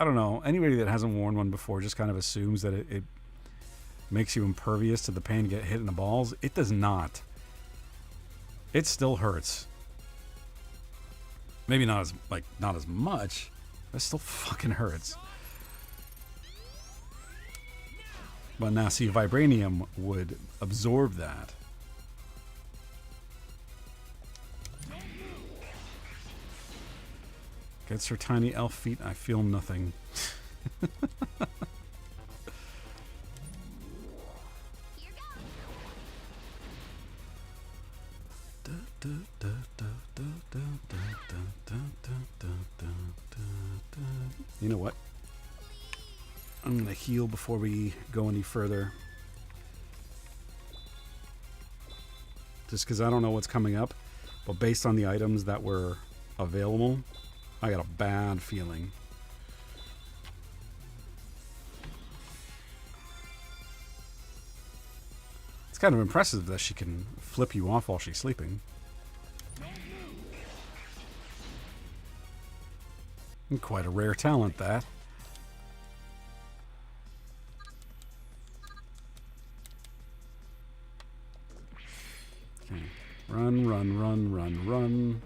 I don't know, anybody that hasn't worn one before just kind of assumes that it makes you impervious to the pain to get hit in the balls. It does not. It still hurts. Maybe not as much, but it still fucking hurts. But now, see, vibranium would absorb that. Gets her tiny elf feet, I feel nothing. You know what? I'm gonna heal before we go any further. Just because I don't know what's coming up, but based on the items that were available, I got a bad feeling. It's kind of impressive that she can flip you off while she's sleeping. Quite a rare talent, that. Okay. Run, run, run, run, run.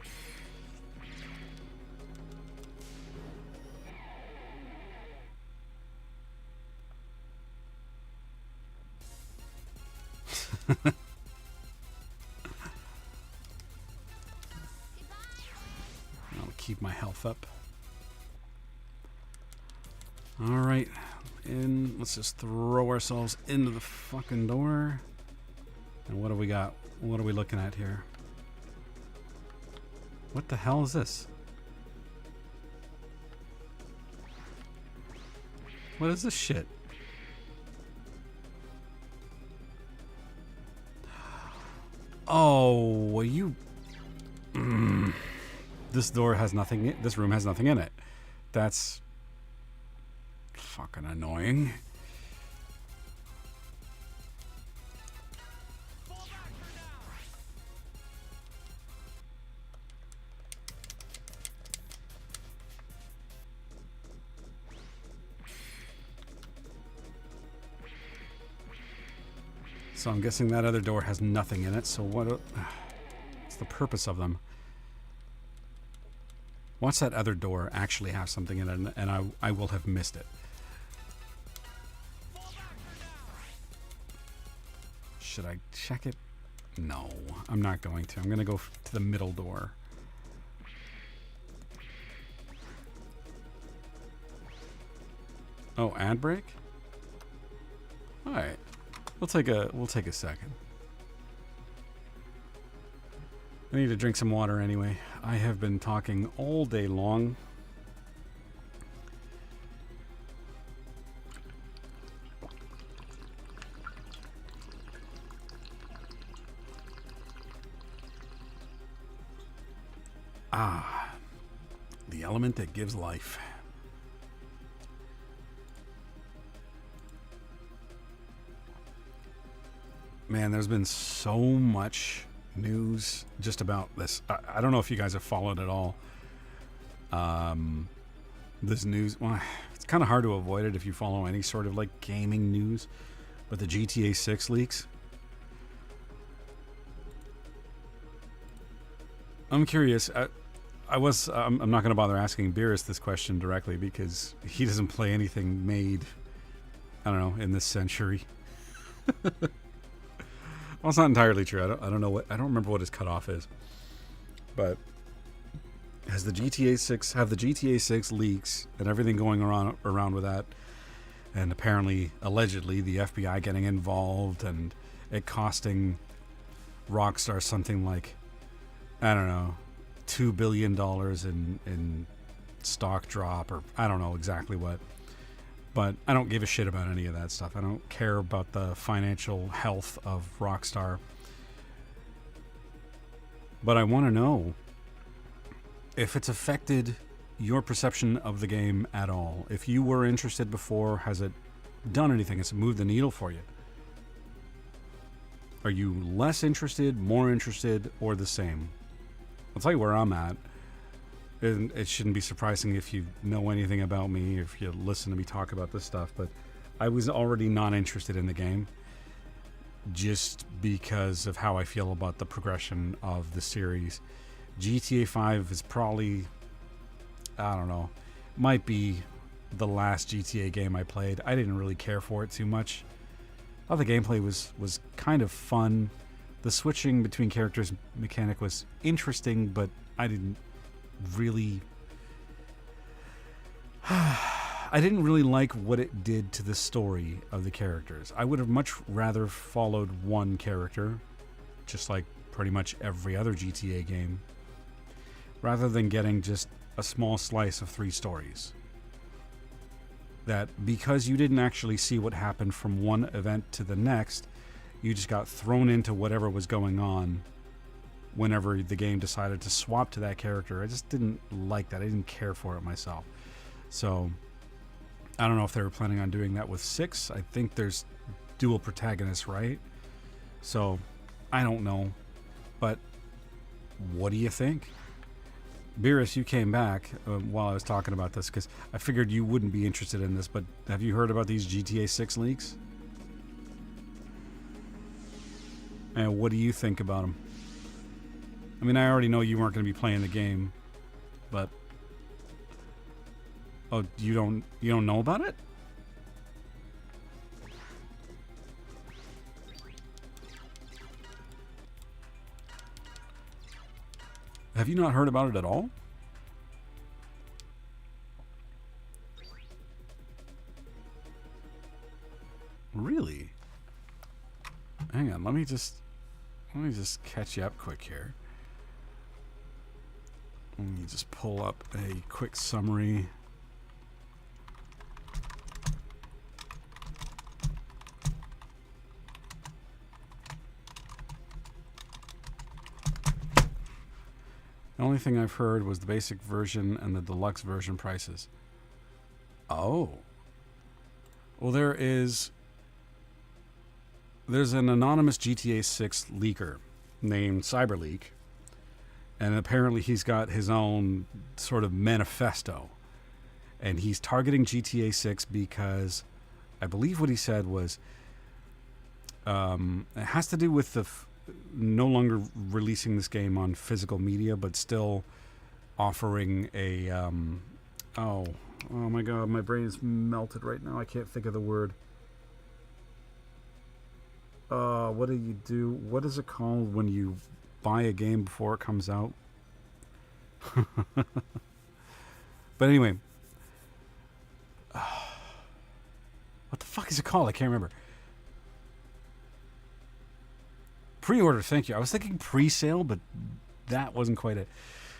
I'll keep my health up. Alright, let's just throw ourselves into the fucking door. And what do we got? What are we looking at here? What the hell is this? What is this shit? Oh, you... This door has nothing... This room has nothing in it. That's... fucking annoying. So I'm guessing that other door has nothing in it, so what's the purpose of them? What's that other door actually have something in it, and I will have missed it. Should I check it? No, I'm not going to. I'm going to go to the middle door. Oh, ad break? All right. We'll take a second. I need to drink some water anyway. I have been talking all day long. Ah, the element that gives life. Man, there's been so much news just about this. I don't know if you guys have followed it all. This news, well, it's kind of hard to avoid it if you follow any sort of like gaming news. But the GTA 6 leaks. I'm curious. I'm not going to bother asking Beerus this question directly because he doesn't play anything made, I don't know, in this century. Well, it's not entirely true. I don't know I don't remember what his cutoff is. But have the GTA 6 leaks and everything going around with that, and apparently, allegedly, the FBI getting involved and it costing Rockstar something like, I don't know, $2 billion in stock drop, or I don't know exactly what. But I don't give a shit about any of that stuff. I don't care about the financial health of Rockstar. But I want to know if it's affected your perception of the game at all. If you were interested before, has it done anything? Has it moved the needle for you? Are you less interested, more interested, or the same? I'll tell you where I'm at. And it shouldn't be surprising if you know anything about me, if you listen to me talk about this stuff, but I was already not interested in the game just because of how I feel about the progression of the series. GTA 5 is probably, I don't know, might be the last GTA game I played. I didn't really care for it too much. I thought the gameplay was kind of fun. The switching between characters mechanic was interesting, but I didn't really like what it did to the story of the characters. I would have much rather followed one character, just like pretty much every other GTA game, rather than getting just a small slice of 3 stories. That because you didn't actually see what happened from one event to the next, you just got thrown into whatever was going on whenever the game decided to swap to that character. I just didn't like that. I didn't care for it myself. So I don't know if they were planning on doing that with 6. I think there's dual protagonists, right? So I don't know. But what do you think? Beerus, you came back while I was talking about this because I figured you wouldn't be interested in this, but have you heard about these GTA 6 leaks? And what do you think about them? I mean, I already know you weren't going to be playing the game, but oh, you don't know about it? Have you not heard about it at all? Really? Hang on, let me just catch you up quick here. Let me just pull up a quick summary. The only thing I've heard was the basic version and the deluxe version prices. Oh. Well, there's an anonymous GTA 6 leaker named CyberLeak. And apparently he's got his own sort of manifesto. And he's targeting GTA 6 because I believe what he said was it has to do with the no longer releasing this game on physical media, but still offering a... oh my god, my brain is melted right now. I can't think of the word. What do you do? What is it called when you buy a game before it comes out? But anyway, what the fuck is it called? I can't remember. Pre-order, thank you. I was thinking pre-sale, but that wasn't quite it.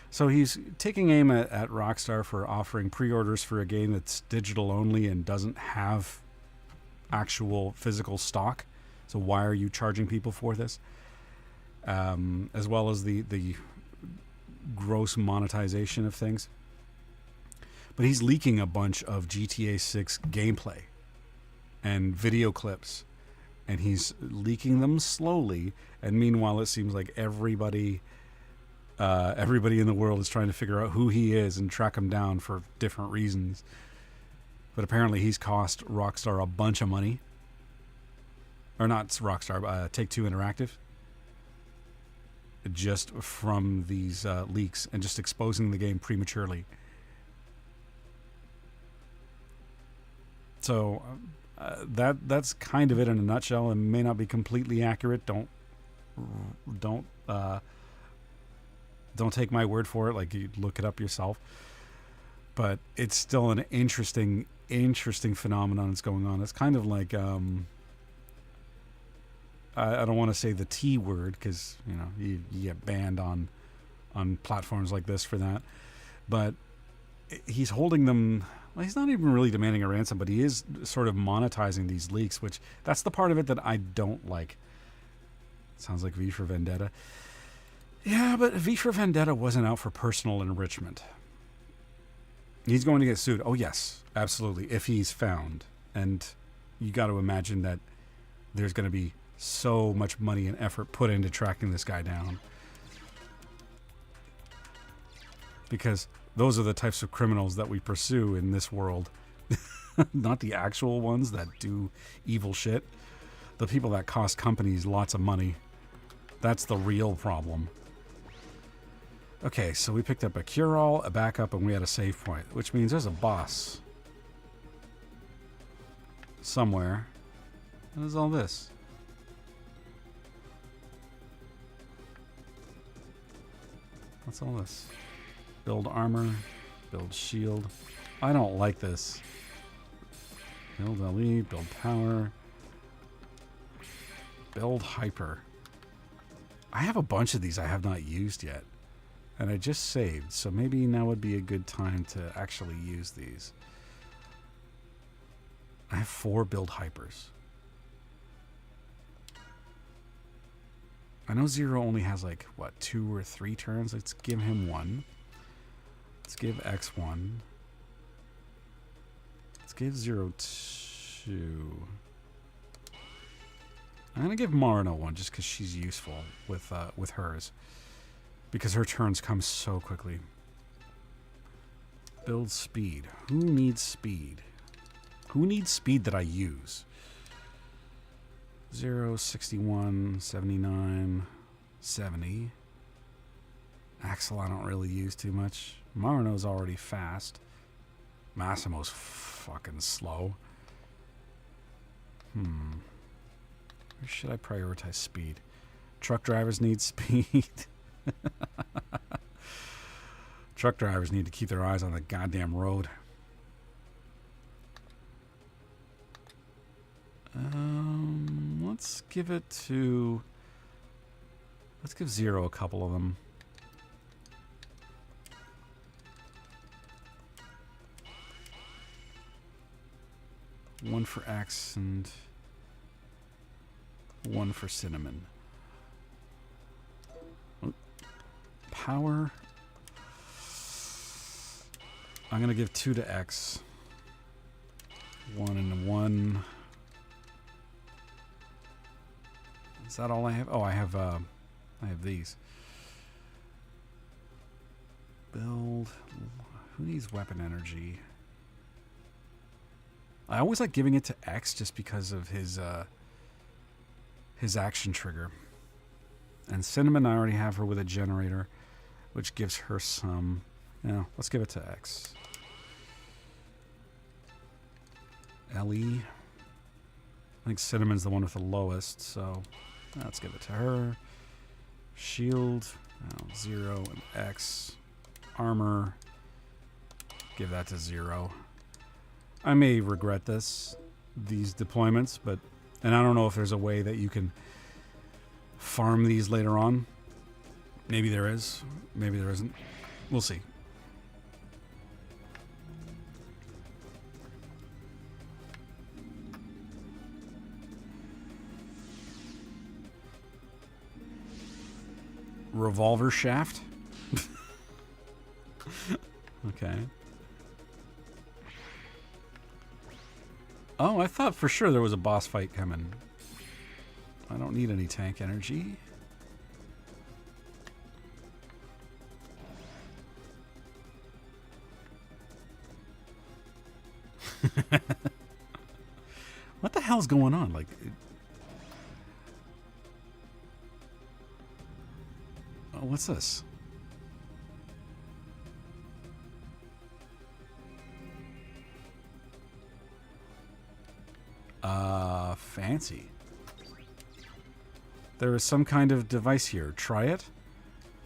So he's taking aim at Rockstar for offering pre-orders for a game that's digital only and doesn't have actual physical stock. So why are you charging people for this? As well as the gross monetization of things. But he's leaking a bunch of GTA 6 gameplay and video clips, and he's leaking them slowly. And meanwhile, it seems like everybody in the world is trying to figure out who he is and track him down for different reasons. But apparently, he's cost Rockstar a bunch of money, or not Rockstar, Take-Two Interactive, just from these leaks and just exposing the game prematurely. So that's kind of it in a nutshell. It may not be completely accurate. Don't take my word for it. Like, you look it up yourself. But it's still an interesting phenomenon that's going on. It's kind of like I don't want to say the T word, because you get banned on platforms like this for that. But he's holding them. Well, he's not even really demanding a ransom, but he is sort of monetizing these leaks, which that's the part of it that I don't like. Sounds like V for Vendetta. Yeah, but V for Vendetta wasn't out for personal enrichment. He's going to get sued. Oh, yes, absolutely, if he's found. And you got to imagine that there's going to be so much money and effort put into tracking this guy down. Because those are the types of criminals that we pursue in this world. Not the actual ones that do evil shit. The people that cost companies lots of money. That's the real problem. Okay, so we picked up a cure-all, a backup, and we had a save point, which means there's a boss somewhere. What is all this? What's all this? Build armor, build shield. I don't like this. Build LE, build power, build hyper. I have a bunch of these I have not used yet. And I just saved, so maybe now would be a good time to actually use these. I have 4 build hypers. I know Zero only has like, what, 2 or 3 turns? Let's give him 1. Let's give X 1. Let's give 0 2. I'm going to give Marino 1 just because she's useful with hers. Because her turns come so quickly. Build speed. Who needs speed? Who needs speed that I use? 0, 61, 79, 70. Axel I don't really use too much. Marino's already fast. Massimo's fucking slow. Where should I prioritize speed? Truck drivers need speed. Truck drivers need to keep their eyes on the goddamn road. Let's give it to... Let's give Zero a couple of them. One for X and one for Cinnamon. Power. I'm going to give 2 to X. 1 and 1. Is that all I have? Oh, I have these. Build. Who needs weapon energy? I always like giving it to X just because of his action trigger. And Cinnamon, I already have her with a generator, which gives her some. Yeah, let's give it to X. Ellie. I think Cinnamon's the one with the lowest, so let's give it to her. Shield. 0 and X. Armor. Give that to 0. I may regret these deployments, and I don't know if there's a way that you can farm these later on. Maybe there is. Maybe there isn't. We'll see. Revolver shaft. Okay. Oh, I thought for sure there was a boss fight coming. I don't need any tank energy. What the hell's going on? Like, oh, what's this? Fancy. There is some kind of device here. Try it?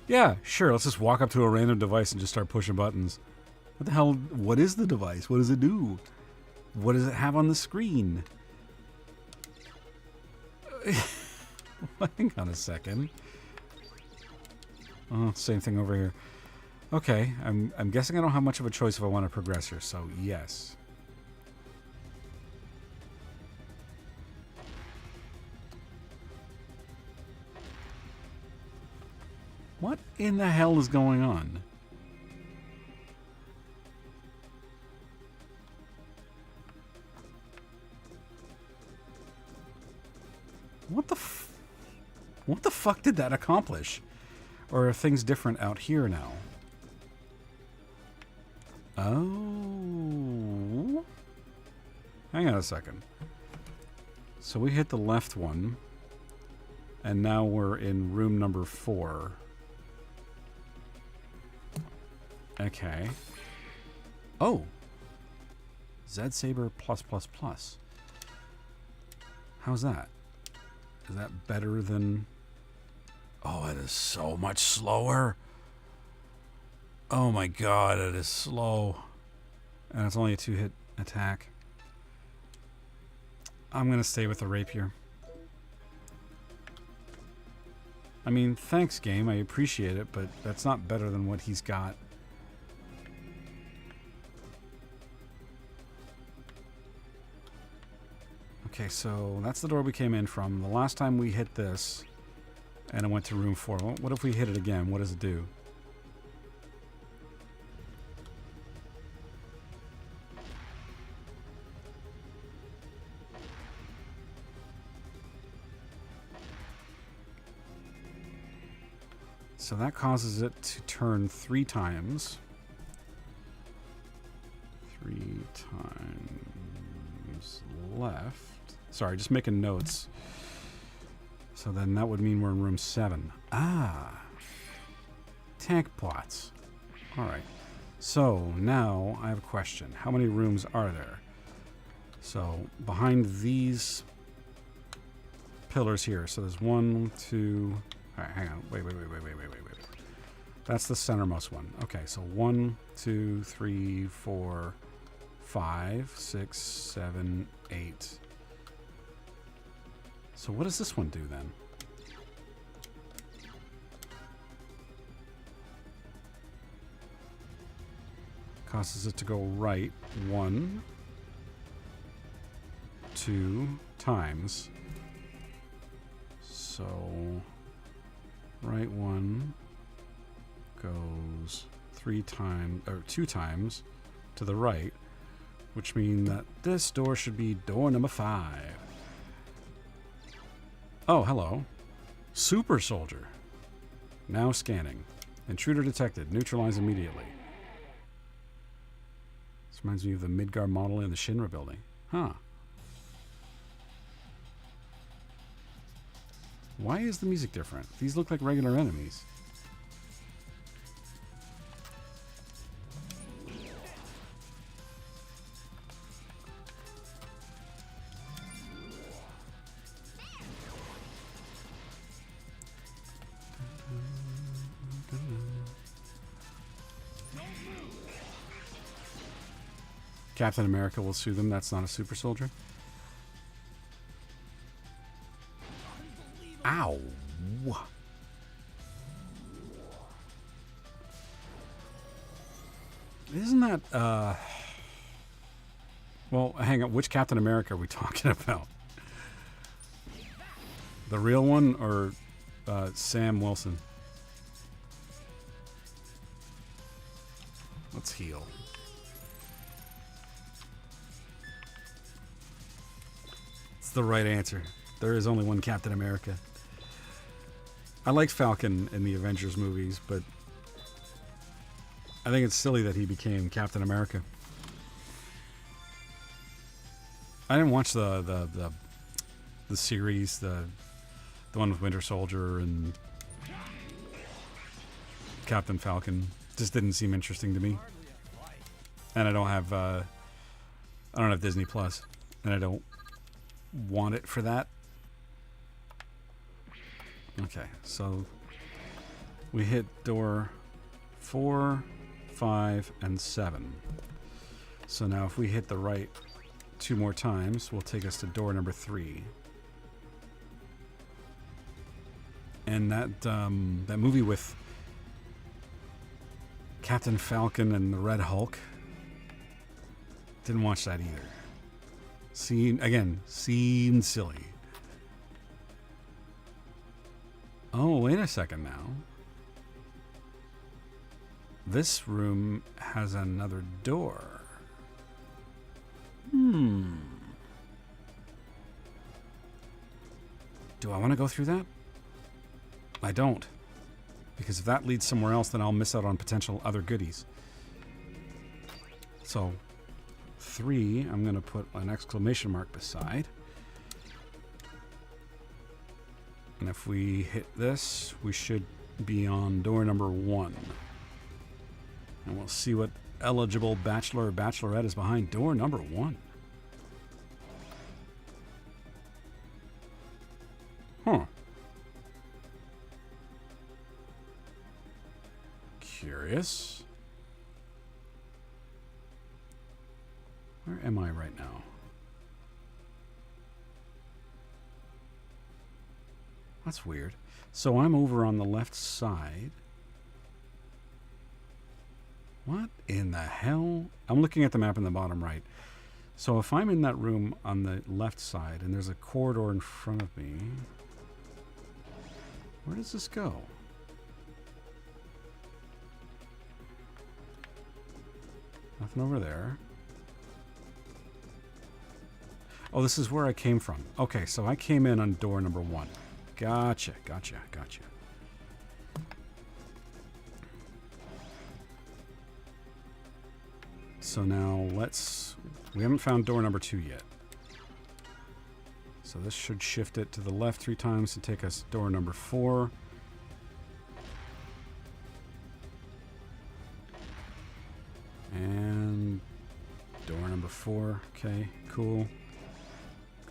Yeah, sure. Let's just walk up to a random device and just start pushing buttons. What the hell? What is the device? What does it do? What does it have on the screen? Hang on a second. Oh, same thing over here. Okay, I'm guessing I don't have much of a choice if I want to progress here, so yes. What in the hell is going on? What the fuck did that accomplish? Or are things different out here now? Oh. Hang on a second. So we hit the left one. And now we're in room number 4. Okay. Oh. Z Saber plus plus plus. How's that? Is that better than... Oh, it is so much slower. Oh my god, it is slow. And it's only a 2-hit attack. I'm going to stay with the rapier. I mean, thanks, game. I appreciate it, but that's not better than what he's got. Okay, so that's the door we came in from. The last time we hit this, and it went to room 4. What if we hit it again? What does it do? So that causes it to turn 3 times. 3 times left. Sorry, just making notes. So then that would mean we're in room 7. Ah. Tank plots. Alright. So now I have a question. How many rooms are there? So behind these pillars here. So there's 1, 2... Alright, hang on. Wait. That's the centermost one. Okay, so 1, 2, 3, 4, 5, 6, 7, 8. So what does this one do then? Causes it to go right 1, 2 times. So right 1 goes 3 times, or 2 times to the right, which means that this door should be door number 5. Oh, hello. Super Soldier. Now scanning. Intruder detected. Neutralize immediately. This reminds me of the Midgar model in the Shinra building. Huh. Why is the music different? These look like regular enemies. Captain America will sue them. That's not a super soldier. Ow. Isn't that, well, hang on. Which Captain America are we talking about? The real one or Sam Wilson? Let's heal. It's the right answer. There is only one Captain America. I like Falcon in the Avengers movies, but I think it's silly that he became Captain America. I didn't watch the series, the one with Winter Soldier and Captain Falcon. Just didn't seem interesting to me. And I don't have Disney Plus, and I don't want it for that. Okay, so we hit door 4, 5, and 7. So now if we hit the right 2 more times, will take us to door number 3. And that movie with Captain Falcon and the Red Hulk, didn't watch that either. Seemed silly. Oh, wait a second now. This room has another door. Do I want to go through that? I don't. Because if that leads somewhere else, then I'll miss out on potential other goodies. So, 3, I'm going to put an exclamation mark beside. And if we hit this, we should be on door number 1. And we'll see what eligible bachelor or bachelorette is behind door number 1. Huh. Curious. Where am I right now? That's weird. So I'm over on the left side. What in the hell? I'm looking at the map in the bottom right. So if I'm in that room on the left side and there's a corridor in front of me, where does this go? Nothing over there. Oh, this is where I came from. Okay, so I came in on door number 1. Gotcha. So now we haven't found door number 2 yet. So this should shift it to the left 3 times to take us to door number 4. And door number 4. Okay, cool.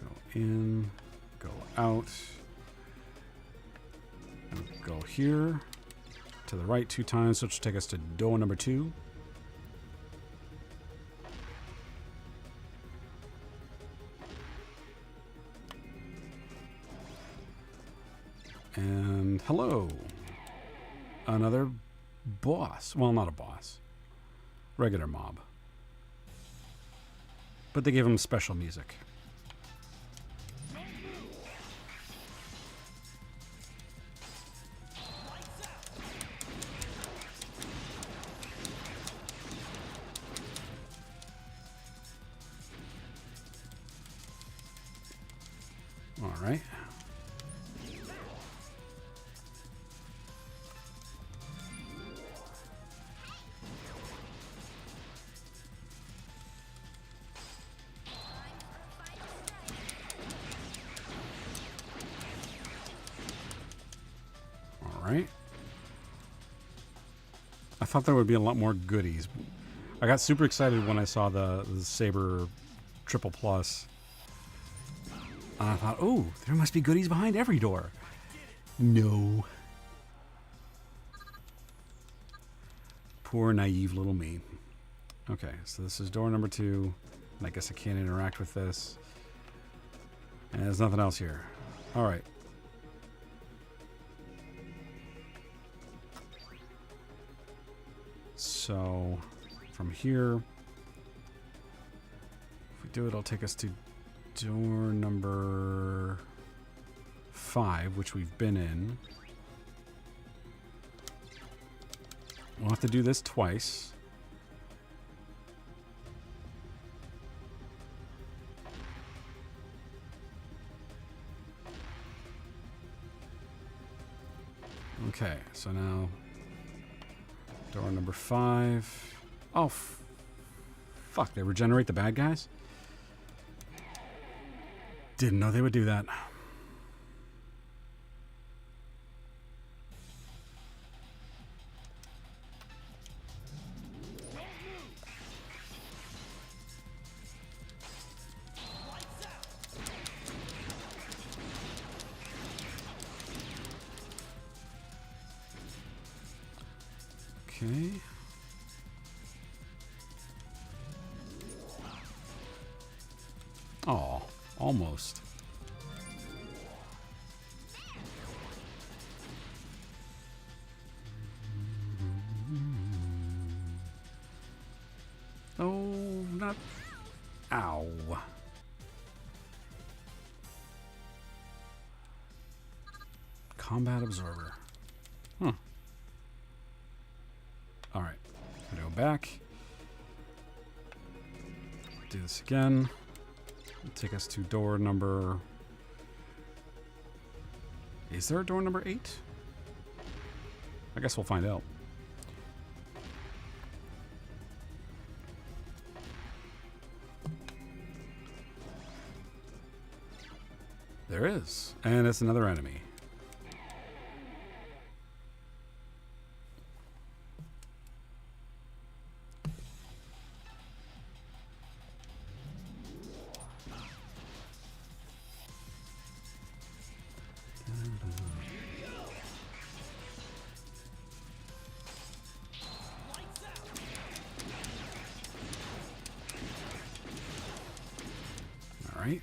Go in, go out. And go here to the right 2 times, which will take us to door number 2. And hello. Another boss. Well, not a boss. Regular mob. But they gave him special music. All right. Right. I thought there would be a lot more goodies. I got super excited when I saw the Saber Triple Plus. And I thought, oh, there must be goodies behind every door. No. Poor naive little me. Okay, so this is door number 2. I guess I can't interact with this. And there's nothing else here. All right. So from here, if we do it, it'll take us to door number 5, which we've been in. We'll have to do this twice. Okay, so now door number 5. Oh, fuck, they regenerate the bad guys? Didn't know they would do that. Okay. Oh, almost. Oh, not... Ow. Combat Absorber. Huh. Alright. Go back. Do this again. Take us to door number... Is there a door number 8? I guess we'll find out. There is. And it's another enemy. All right.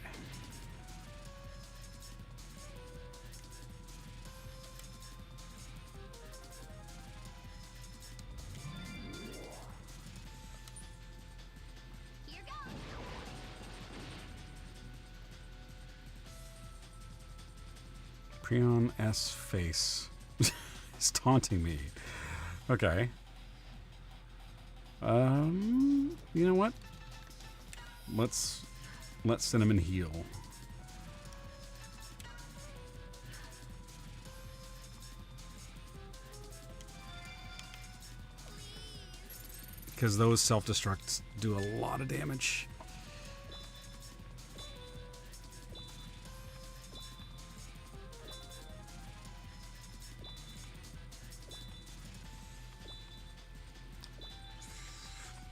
Preon S face. It's taunting me. Okay. You know what? Let's let Cinnamon heal. Because those self-destructs do a lot of damage.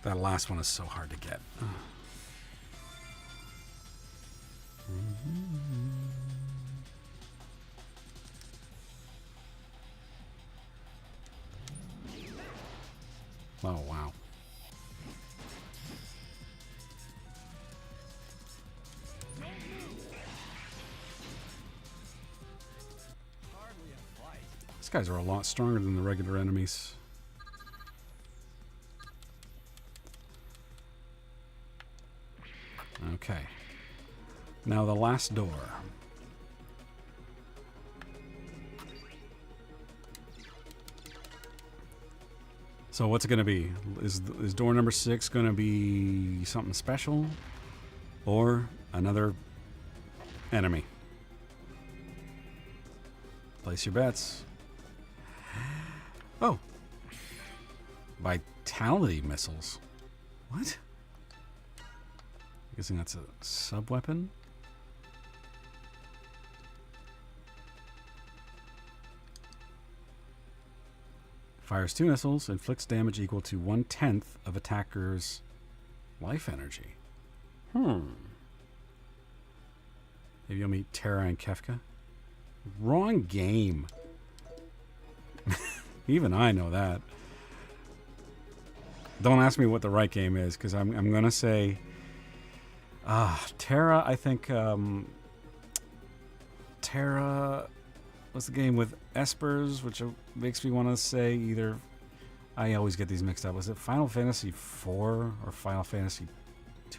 That last one is so hard to get. Oh, wow. These guys are a lot stronger than the regular enemies. Okay. Now the last door. So what's it going to be? Is door number 6 going to be something special? Or another enemy? Place your bets. Oh. Vitality missiles. What? I'm guessing that's a sub-weapon? Fires 2 missiles, inflicts damage equal to 1/10 of attacker's life energy. Maybe you'll meet Tara and Kefka. Wrong game. Even I know that. Don't ask me what the right game is, because I'm going to say... Tara, I think... Tara was the game with Espers, which makes me want to say either... I always get these mixed up. Was it Final Fantasy IV or Final Fantasy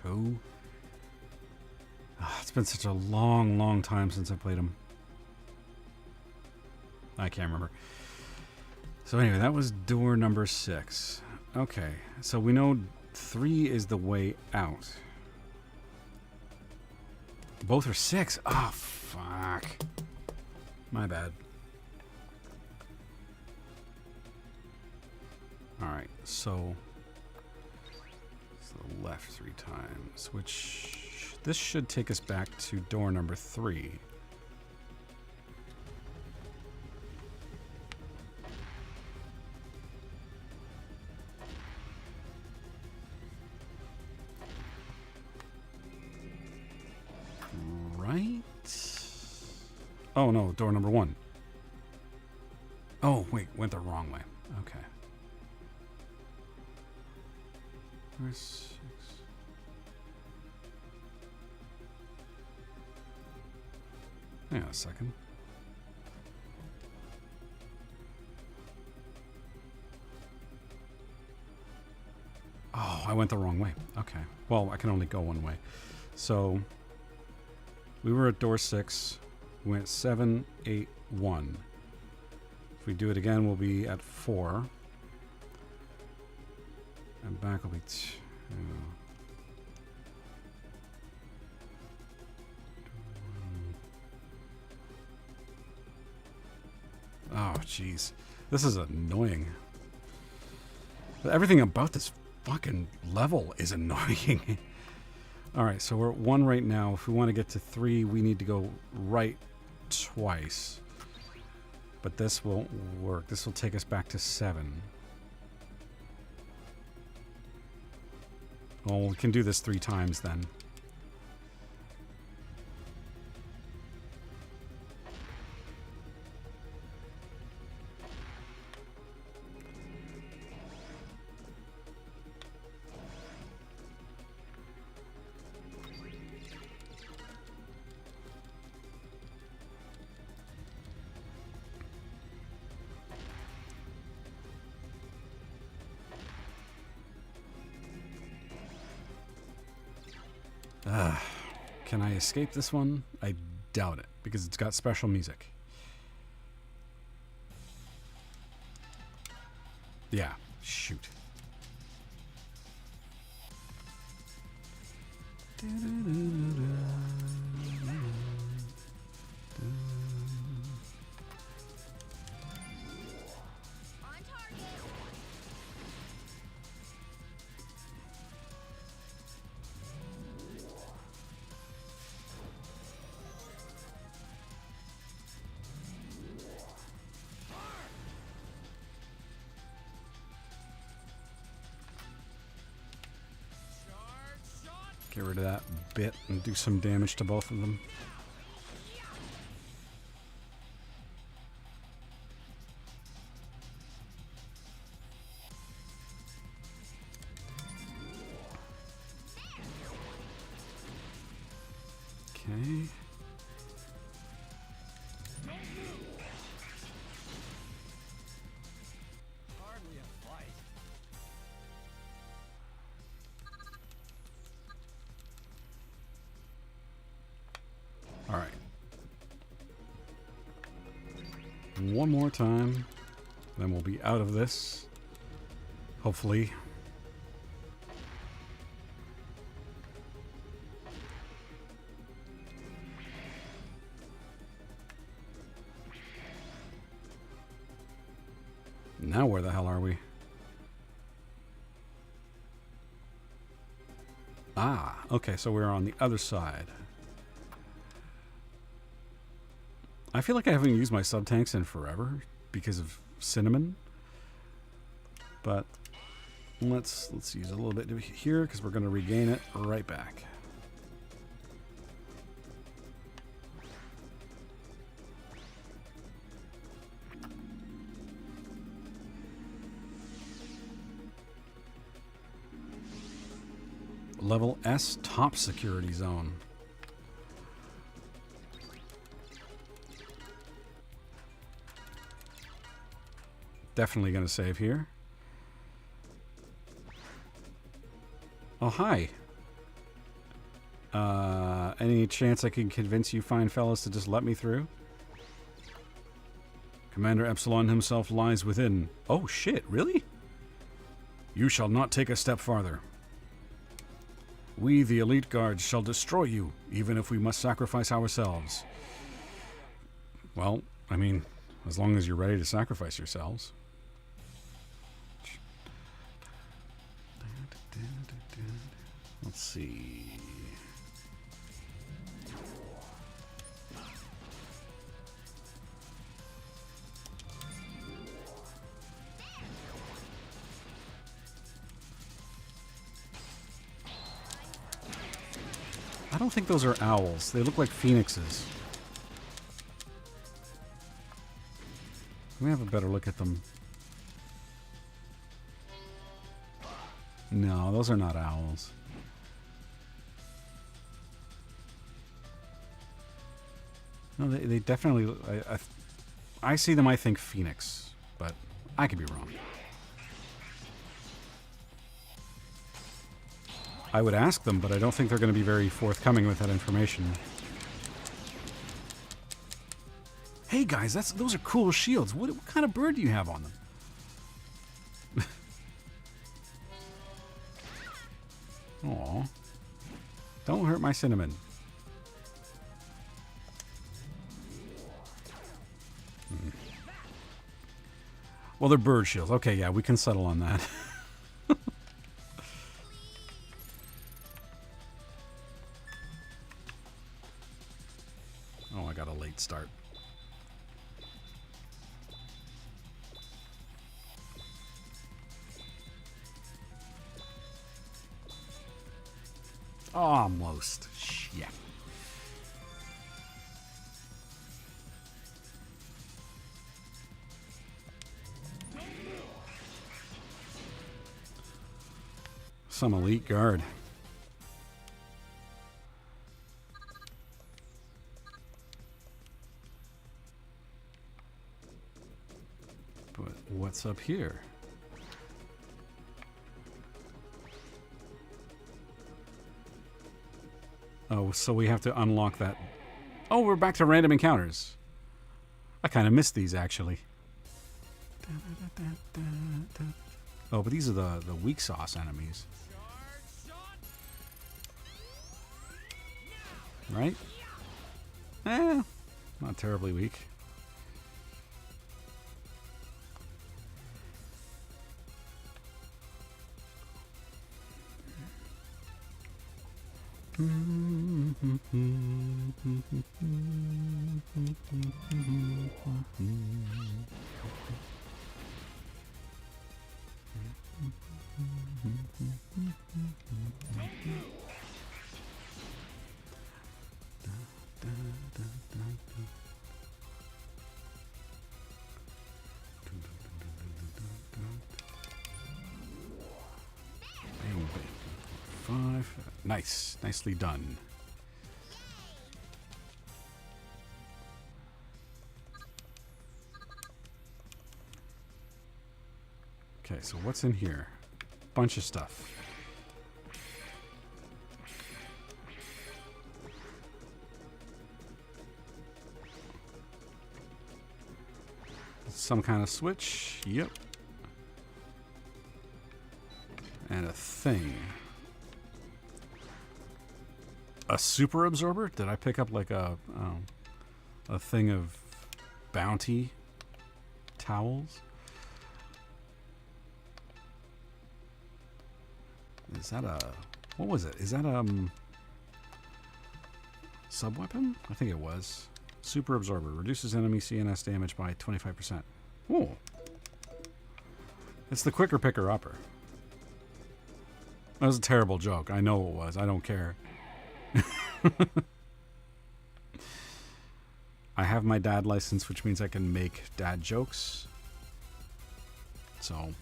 II? It's been such a long, long time since I played them. I can't remember. So anyway, that was door number 6. Okay, so we know 3 is the way out. Both are 6. Oh, fuck. My bad. Alright, so the left 3 times, which this should take us back to door number 3. Right? Oh no, door number 1. Oh, wait, went the wrong way. Okay. Where's 6? Hang on a second. Oh, I went the wrong way. Okay. Well, I can only go one way. So, we were at door 6. We went 7, 8, 1. If we do it again, we'll be at 4. And back will be 2. Oh, jeez. This is annoying. Everything about this fucking level is annoying. Alright, so we're at 1 right now. If we want to get to 3, we need to go right twice. But this won't work. This will take us back to 7. Well, we can do this 3 times then. Can I escape this one? I doubt it, because it's got special music. Yeah, shoot. Get rid of that bit and do some damage to both of them. Okay. Hardly a fight. All right. One more time, then we'll be out of this. Hopefully. Now where the hell are we? Ah, okay, so we're on the other side. I feel like I haven't used my sub-tanks in forever because of Cinnamon. But let's use a little bit here because we're going to regain it right back. Level S top security zone. Definitely going to save here. Oh, hi. Any chance I can convince you fine fellas to just let me through? Commander Epsilon himself lies within. Oh, shit, really? You shall not take a step farther. We, the elite guards, shall destroy you, even if we must sacrifice ourselves. Well, I mean, as long as you're ready to sacrifice yourselves. see. I don't think those are owls. They look like phoenixes. Let me have a better look at them. No, those are not owls. No, they definitely... I see them, I think phoenix. But I could be wrong. I would ask them, but I don't think they're going to be very forthcoming with that information. Hey guys, those are cool shields. What kind of bird do you have on them? Aw. Don't hurt my cinnamon. Well, they're bird shields. Okay, yeah, we can settle on that. Oh, I got a late start. Almost. Shit. Some elite guard. But what's up here? Oh, so we have to unlock that. Oh, we're back to random encounters. I kind of missed these, actually. Oh, but these are the weak sauce enemies. Right? Not terribly weak. Nice. Nicely done. Okay, so what's in here? Bunch of stuff. Some kind of switch. Yep. And a thing. A super absorber? Did I pick up like a thing of bounty towels? Is that a... What was it? Is that sub-weapon? I think it was. Super absorber. Reduces enemy CNS damage by 25%. Ooh. It's the quicker picker-upper. That was a terrible joke. I know it was. I don't care. I have my dad license, which means I can make dad jokes. So,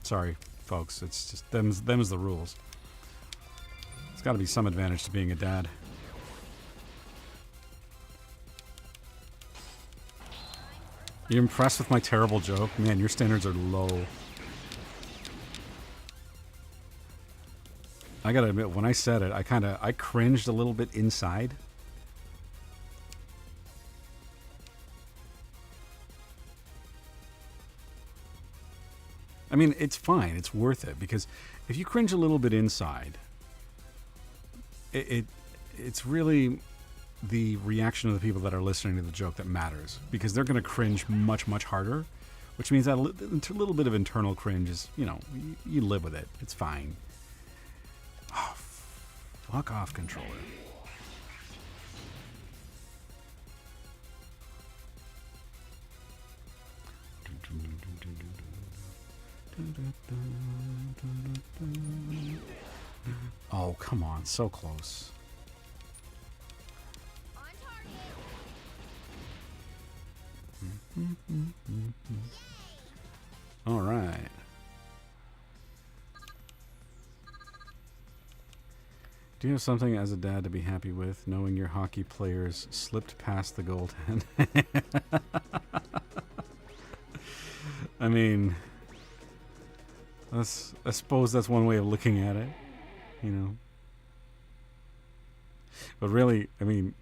sorry, folks. It's just them's the rules. There's got to be some advantage to being a dad. You impressed with my terrible joke? Man, your standards are low. I gotta admit, when I said it, I cringed a little bit inside. I mean, it's fine. It's worth it, because if you cringe a little bit inside, it's really the reaction of the people that are listening to the joke that matters, because they're going to cringe much, much harder, which means that a little bit of internal cringe is, you know, you live with it. It's fine. Oh, Fuck off, controller. Oh, come on. So close. On target. All right. Do you have something as a dad to be happy with, knowing your hockey players slipped past the goaltend? I mean, I suppose that's one way of looking at it, you know. But really, I mean,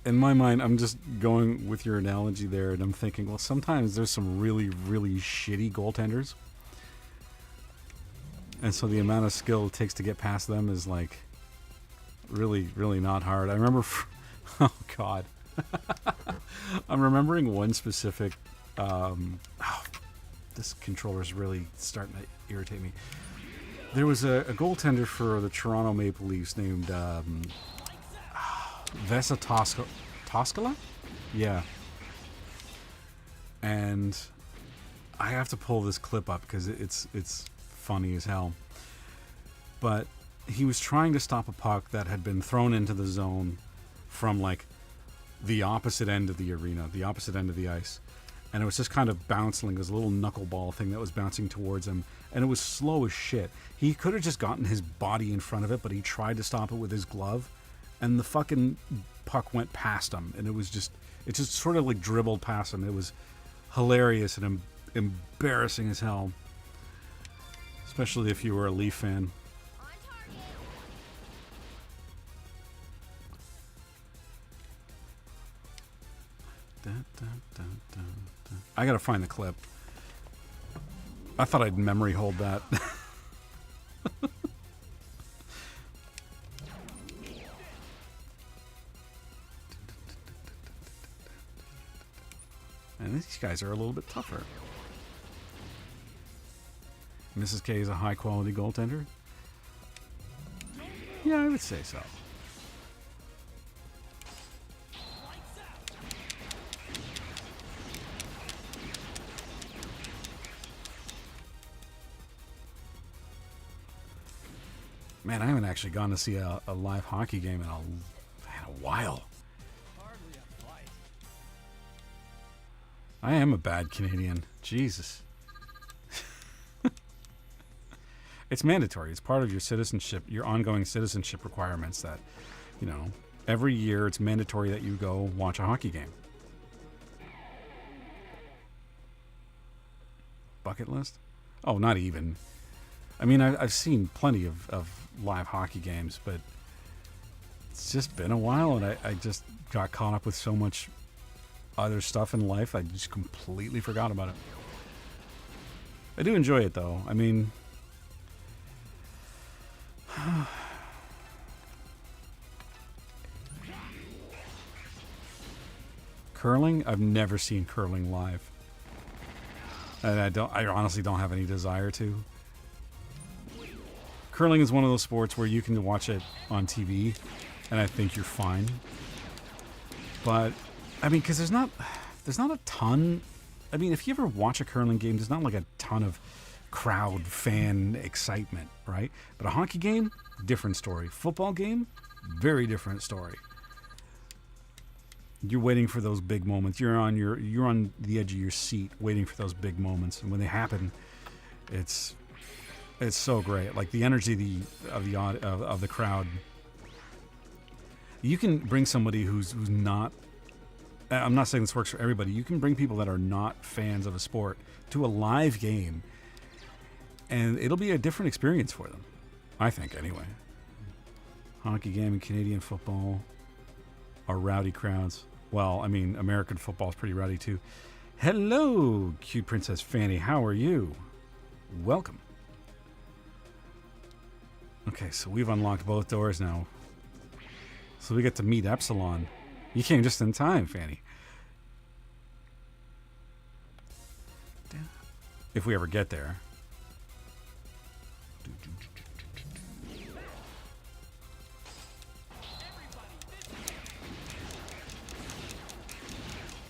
in my mind, I'm just going with your analogy there, and I'm thinking, well, sometimes there's some really, really shitty goaltenders. And so the amount of skill it takes to get past them is like really, really not hard. I remember, oh God, I'm remembering one specific. This controller's really starting to irritate me. There was a goaltender for the Toronto Maple Leafs named Vesa Toskala? Yeah. And I have to pull this clip up because it's funny as hell. But he was trying to stop a puck that had been thrown into the zone from like the opposite end of the arena, the opposite end of the ice. And it was just kind of bouncing, this little knuckleball thing that was bouncing towards him. And it was slow as shit. He could have just gotten his body in front of it, but he tried to stop it with his glove. And the fucking puck went past him. And it just sort of like dribbled past him. It was hilarious and embarrassing as hell. Especially if you were a Leaf fan. On target. Dun, dun, dun, dun, dun. I gotta find the clip. I thought I'd memory hold that. And these guys are a little bit tougher. Mrs. K is a high quality goaltender? Yeah, I would say so. Man, I haven't actually gone to see a live hockey game in a while. Hardly a fight. I am a bad Canadian. Jesus. It's mandatory. It's part of your citizenship, your ongoing citizenship requirements that, you know, every year it's mandatory that you go watch a hockey game. Bucket list? Oh, not even. I mean, I've seen plenty of live hockey games, but it's just been a while, and I just got caught up with so much other stuff in life, I just completely forgot about it. I do enjoy it, though. I mean... Curling? I've never seen curling live. And I honestly don't have any desire to. Curling is one of those sports where you can watch it on TV and I think you're fine. But I mean, because there's not a ton. I mean, if you ever watch a curling game, there's not like a ton of crowd fan excitement, right? But a hockey game, different story. Football game, very different story. You're waiting for those big moments. You're on the edge of your seat waiting for those big moments, and when they happen, it's so great. Like the energy of the crowd. You can bring somebody who's not. I'm not saying this works for everybody. You can bring people that are not fans of a sport to a live game, and it'll be a different experience for them. I think, anyway. Hockey game and Canadian football are rowdy crowds. Well, I mean, American football is pretty rowdy too. Hello, cute Princess Fanny. How are you? Welcome. Okay, so we've unlocked both doors now. So we get to meet Epsilon. You came just in time, Fanny. If we ever get there.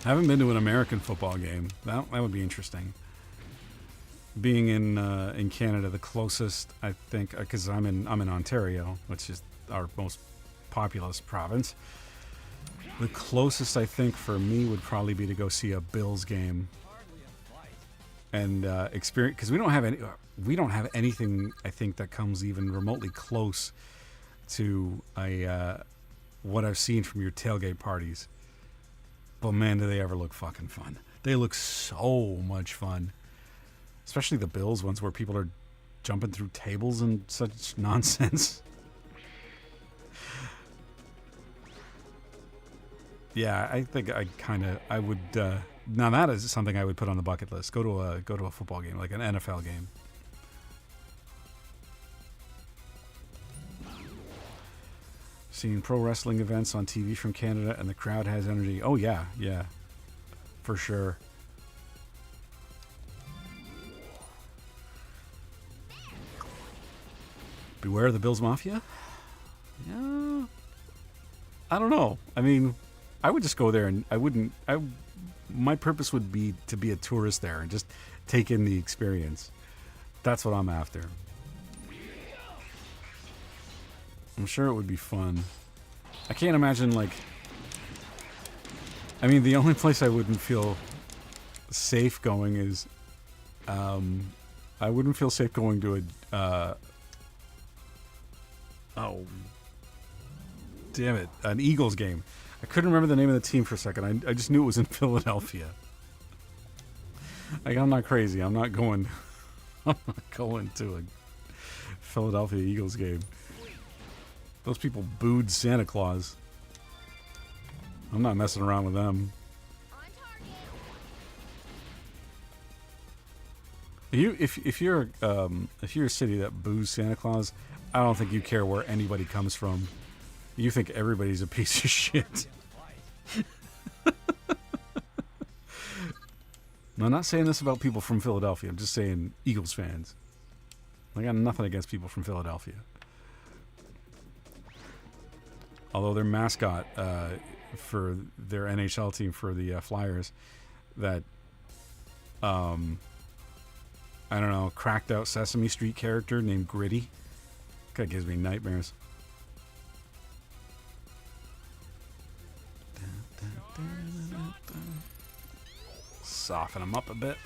I haven't been to an American football game. That would be interesting. Being in Canada, the closest I think, because I'm in Ontario, which is our most populous province. The closest I think for me would probably be to go see a Bills game and experience, because we don't have anything I think that comes even remotely close to what I've seen from your tailgate parties. But man, do they ever look fucking fun. They look so much fun. Especially the Bills ones where people are jumping through tables and such nonsense. Yeah, I think I would. Now that is something I would put on the bucket list. Go to a football game, like an NFL game. Seeing pro wrestling events on TV from Canada and the crowd has energy. Oh yeah, for sure. Beware of the Bills Mafia? Yeah. I don't know. I mean, I would just go there and my purpose would be to be a tourist there and just take in the experience. That's what I'm after. I'm sure it would be fun. I can't imagine, like... I mean, the only place I wouldn't feel safe going is... I wouldn't feel safe going to a... oh, damn it. An Eagles game. I couldn't remember the name of the team for a second. I just knew it was in Philadelphia. Like, I'm not crazy. I'm not going to a Philadelphia Eagles game. Those people booed Santa Claus. I'm not messing around with them. If you're a city that boos Santa Claus, I don't think you care where anybody comes from. You think everybody's a piece of shit. I'm not saying this about people from Philadelphia. I'm just saying Eagles fans. I got nothing against people from Philadelphia. Although their mascot for their NHL team, for the Flyers, that I don't know, cracked out Sesame Street character named Gritty, kind of gives me nightmares. Soften them up a bit.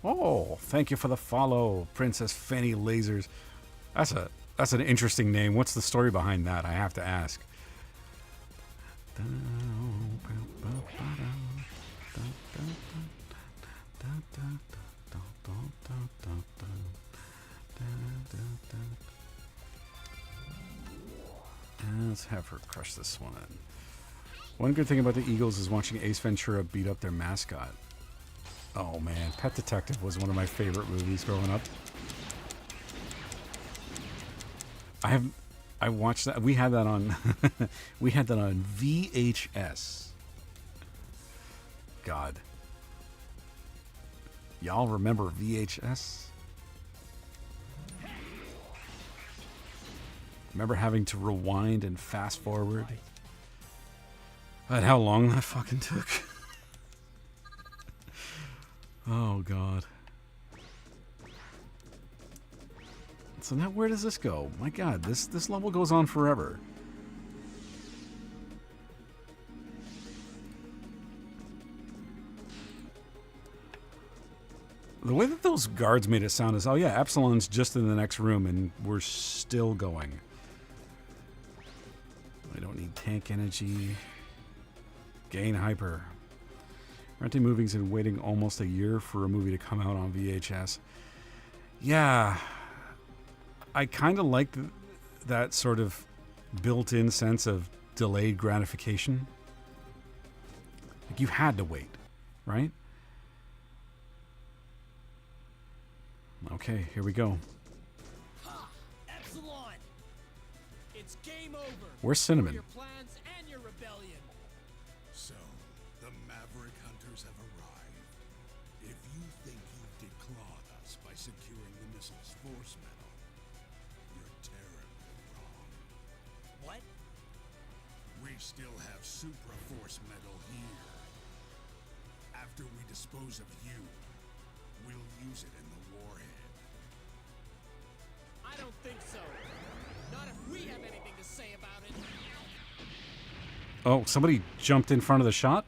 Oh, thank you for the follow, Princess Fanny Lasers. That's an interesting name. What's the story behind that? I have to ask. Let's have her crush this one in. One good thing about the Eagles is watching Ace Ventura beat up their mascot. Oh man, Pet Detective was one of my favorite movies growing up. I watched that. We had that on we had that on VHS. God. Y'all remember VHS? Remember having to rewind and fast forward? And how long that fucking took. Oh god. So now where does this go? My god, this level goes on forever. The way that those guards made it sound is, oh yeah, Epsilon's just in the next room and we're still going. I don't need tank energy. Gain hyper. Renting movies and waiting almost a year for a movie to come out on VHS. Yeah. I kind of like that sort of built-in sense of delayed gratification. Like you had to wait, right? Okay, here we go. Epsilon! It's game over. Where's Cinnamon? For your plans and your rebellion. So, the Maverick Hunters have arrived. If you think you've declawed us by securing the missile's force metal, you're terribly wrong. still have Supra Force metal here. After we dispose of you, we'll use it in the Warhead. I don't think so. Not if we have anything to say about it. Oh, somebody jumped in front of the shot?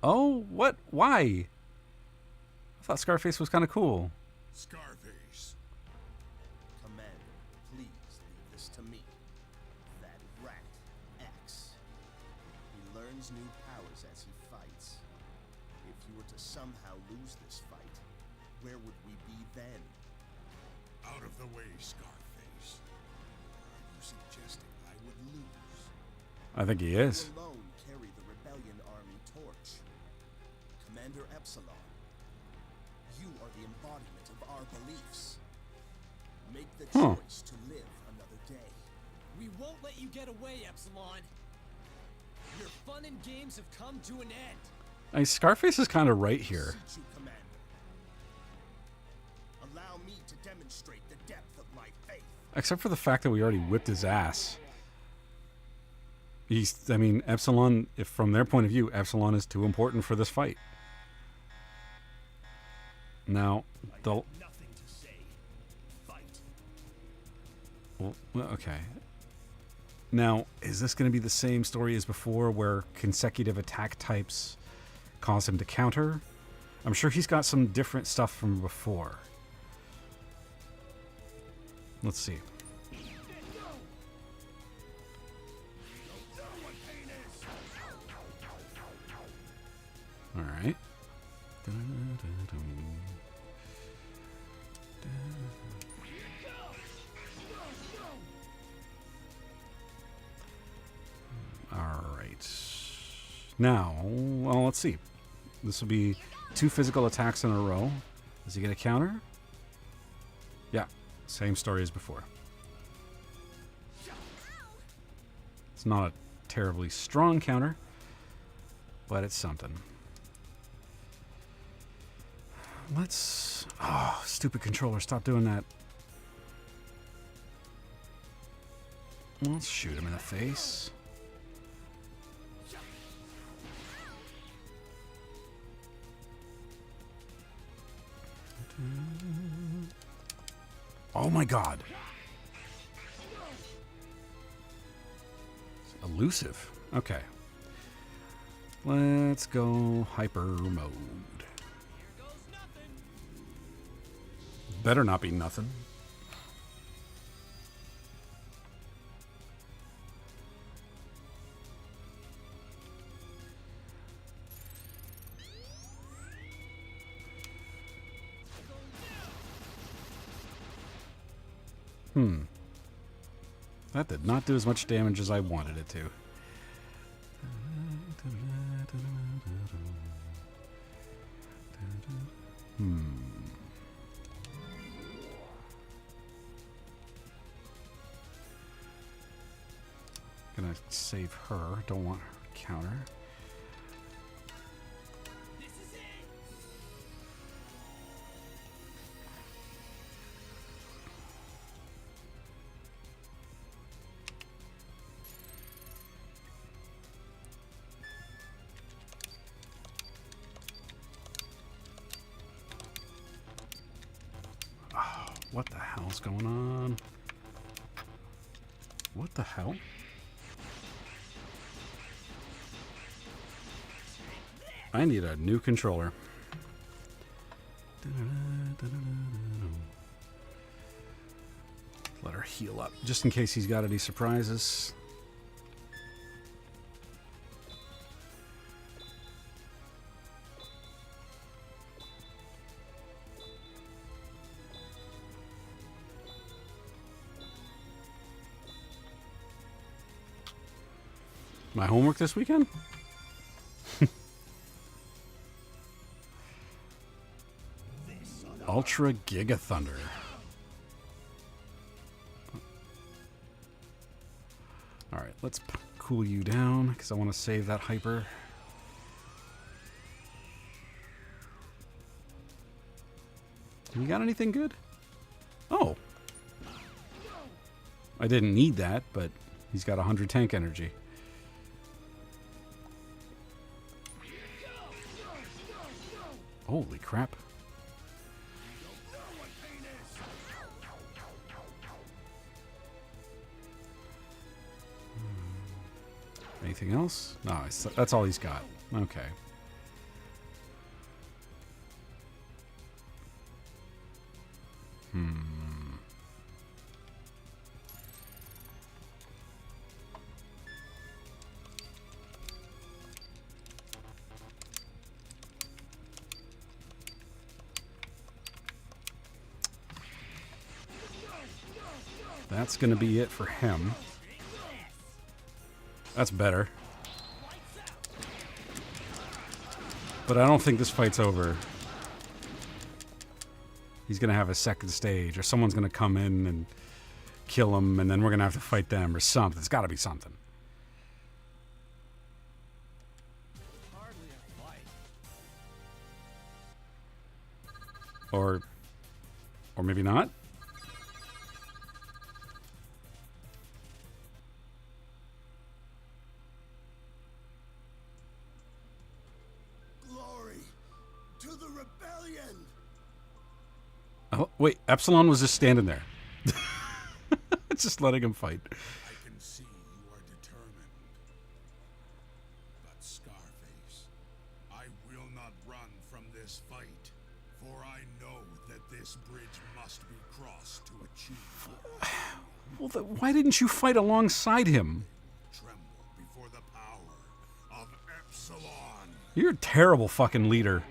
Oh, what? Why? I thought Scarface was kind of cool. Scarface. Commander, please leave this to me. That rat, X. He learns new powers as he fights. If you were to somehow lose this fight, where would we be then? Out of the way, Scarface. Are you suggesting I would lose? I think he is. You alone carry the Rebellion Army torch. Commander Epsilon, you are the embodiment of our beliefs. Make the choice to live another day. We won't let you get away, Epsilon. Your fun and games have come to an end. I mean, Scarface is kind of right here. Suit you, Commander. Allow me to demonstrate the depth of my faith. Except for the fact that we already whipped his ass. I mean, Epsilon, if from their point of view, Epsilon is too important for this fight. Now, Nothing to say. Fight. well, okay. Now, is this going to be the same story as before where consecutive attack types cause him to counter? I'm sure he's got some different stuff from before. Let's see. All right. All right. Now, well, let's see. This will be 2 physical attacks in a row. Does he get a counter? Yeah, same story as before. It's not a terribly strong counter, but it's something. Let's... Oh, stupid controller, stop doing that. Let's shoot him in the face. Oh my god. It's elusive. Okay. Let's go hyper mode. Better not be nothing. That did not do as much damage as I wanted it to. Gonna save her. Don't want her to counter. This is it. What the hell's going on? What the hell? I need a new controller. Let her heal up, just in case he's got any surprises. My homework this weekend? Ultra Giga Thunder. Alright, let's cool you down because I want to save that hyper. You got anything good? Oh. I didn't need that, but He's got 100 tank energy. Holy crap. Anything else? No, that's all he's got. Okay. That's going to be it for him. That's better. But I don't think this fight's over. He's going to have a second stage, or someone's going to come in and kill him, and then we're going to have to fight them, or something. It's got to be something. Hardly a fight. Or maybe not. Glory to the rebellion! Oh, wait, Epsilon was just standing there. Just letting him fight. I can see you are determined. But Scarface, I will not run from this fight, for I know that this bridge must be crossed to achieve. Well, why didn't you fight alongside him? Tremble before the power of Epsilon. You're a terrible fucking leader.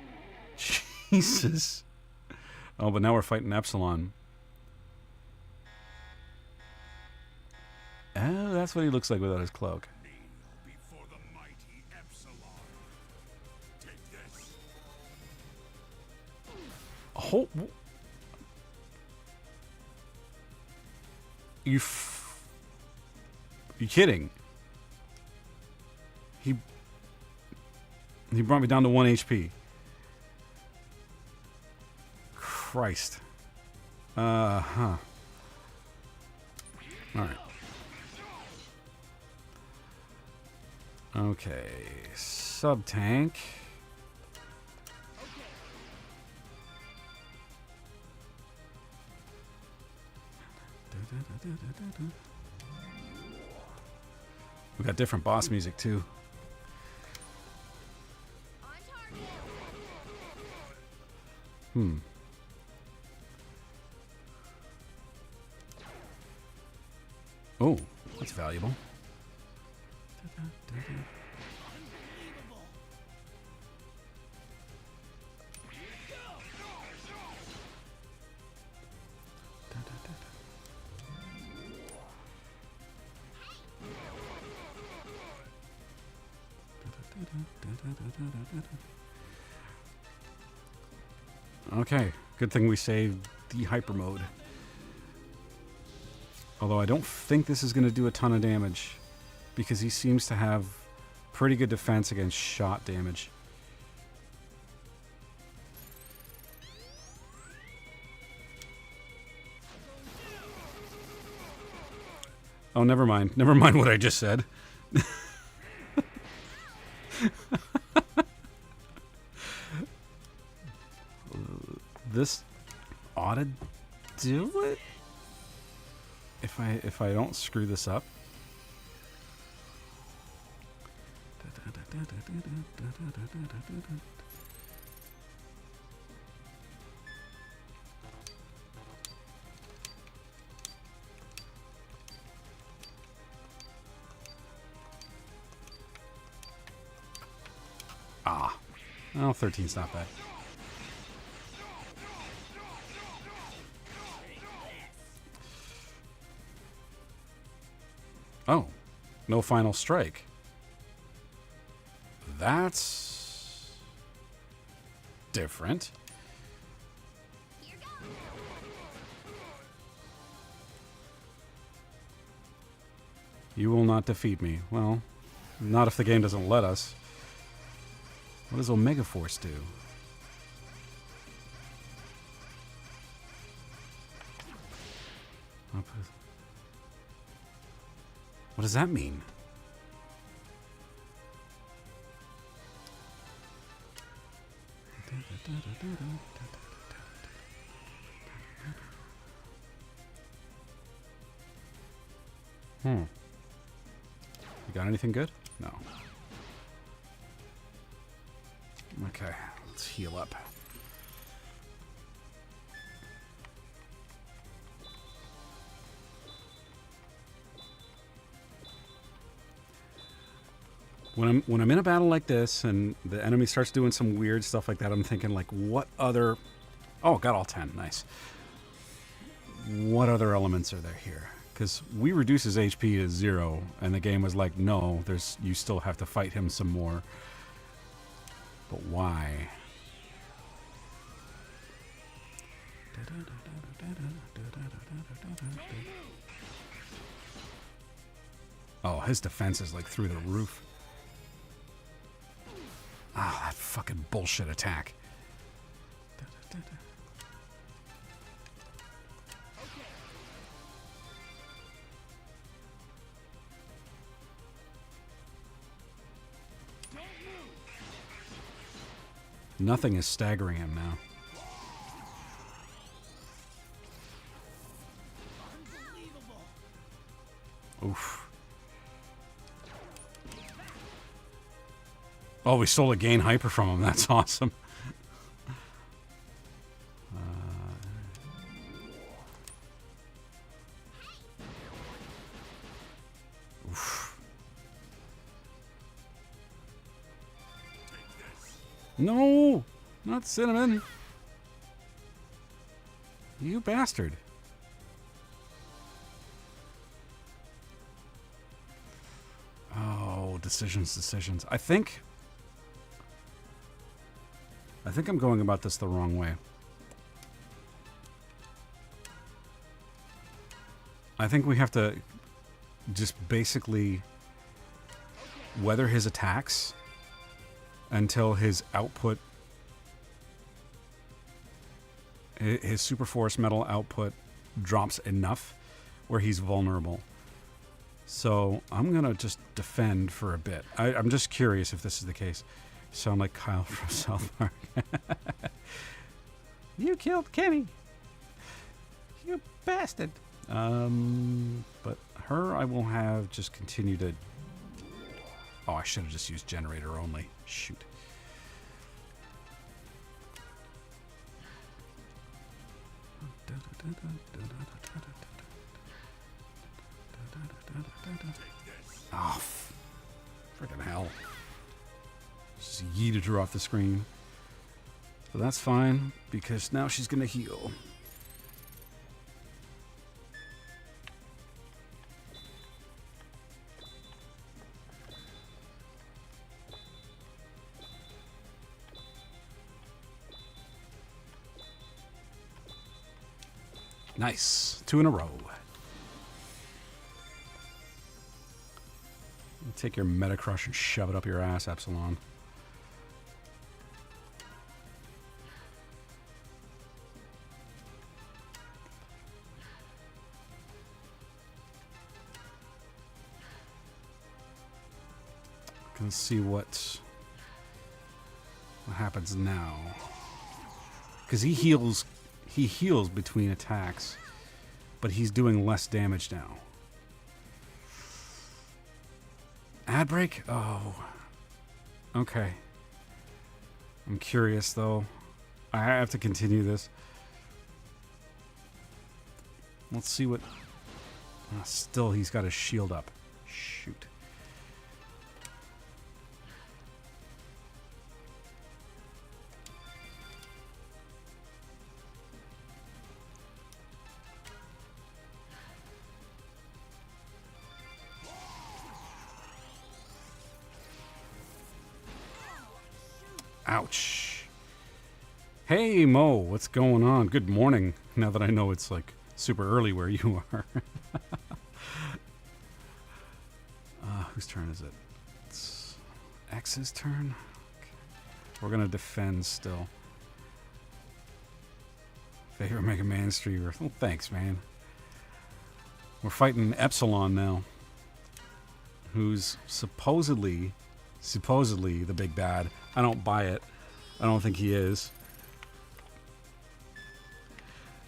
Jesus. Oh, but now we're fighting Epsilon. Oh, that's what he looks like without his cloak. Before the mighty Epsilon. Take this. Oh, you kidding? He brought me down to 1 HP. Christ. Huh. Alright. Okay. Sub-tank. We got different boss music too. Oh, that's valuable. Okay, good thing we saved the hyper mode. Although I don't think this is going to do a ton of damage, because he seems to have pretty good defense against shot damage. Oh, never mind. Never mind what I just said. This ought to do it if I don't screw this up. Well, 13's not bad. Oh, no final strike. That's different. You will not defeat me. Well, not if the game doesn't let us. What does Omega Force do? What does that mean? You got anything good? No. Okay, let's heal up. When I'm in a battle like this and the enemy starts doing some weird stuff like that, I'm thinking like, what other... Oh, got all 10. Nice. What other elements are there here? Because we reduce his HP to 0, and the game was like, no, you still have to fight him some more. But why? Oh, his defense is like through the roof. Ah, that fucking bullshit attack. Nothing is staggering him now. Oof. Oh, we stole a gain hyper from him. That's awesome. Oof. No! Not Cinnamon! You bastard. Oh, decisions. I think I'm going about this the wrong way. I think we have to just basically weather his attacks until his output, his Super Force Metal output drops enough where he's vulnerable. So I'm going to just defend for a bit. I'm just curious if this is the case. Sound like Kyle from South Park. You killed Kenny. You bastard. But her I will have just continue to... Oh, I should have just used generator only. Shoot. Oh, freaking hell. Just yeeted her off the screen. But that's fine, because now she's going to heal. Nice. 2 in a row. Take your Meta Crush and shove it up your ass, Epsilon. Let's see what happens now. Because he heals between attacks, but he's doing less damage now. Ad break? Oh. Okay. I'm curious, though. I have to continue this. Let's see what... still, he's got his shield up. Shoot. Ouch. Hey, Mo, what's going on? Good morning, now that I know it's like super early where you are. Whose turn is it? It's X's turn? Okay. We're going to defend still. Favorite Mega Man streamer. Oh, thanks, man. We're fighting Epsilon now. who's supposedly the big bad. I don't buy it. I don't think he is.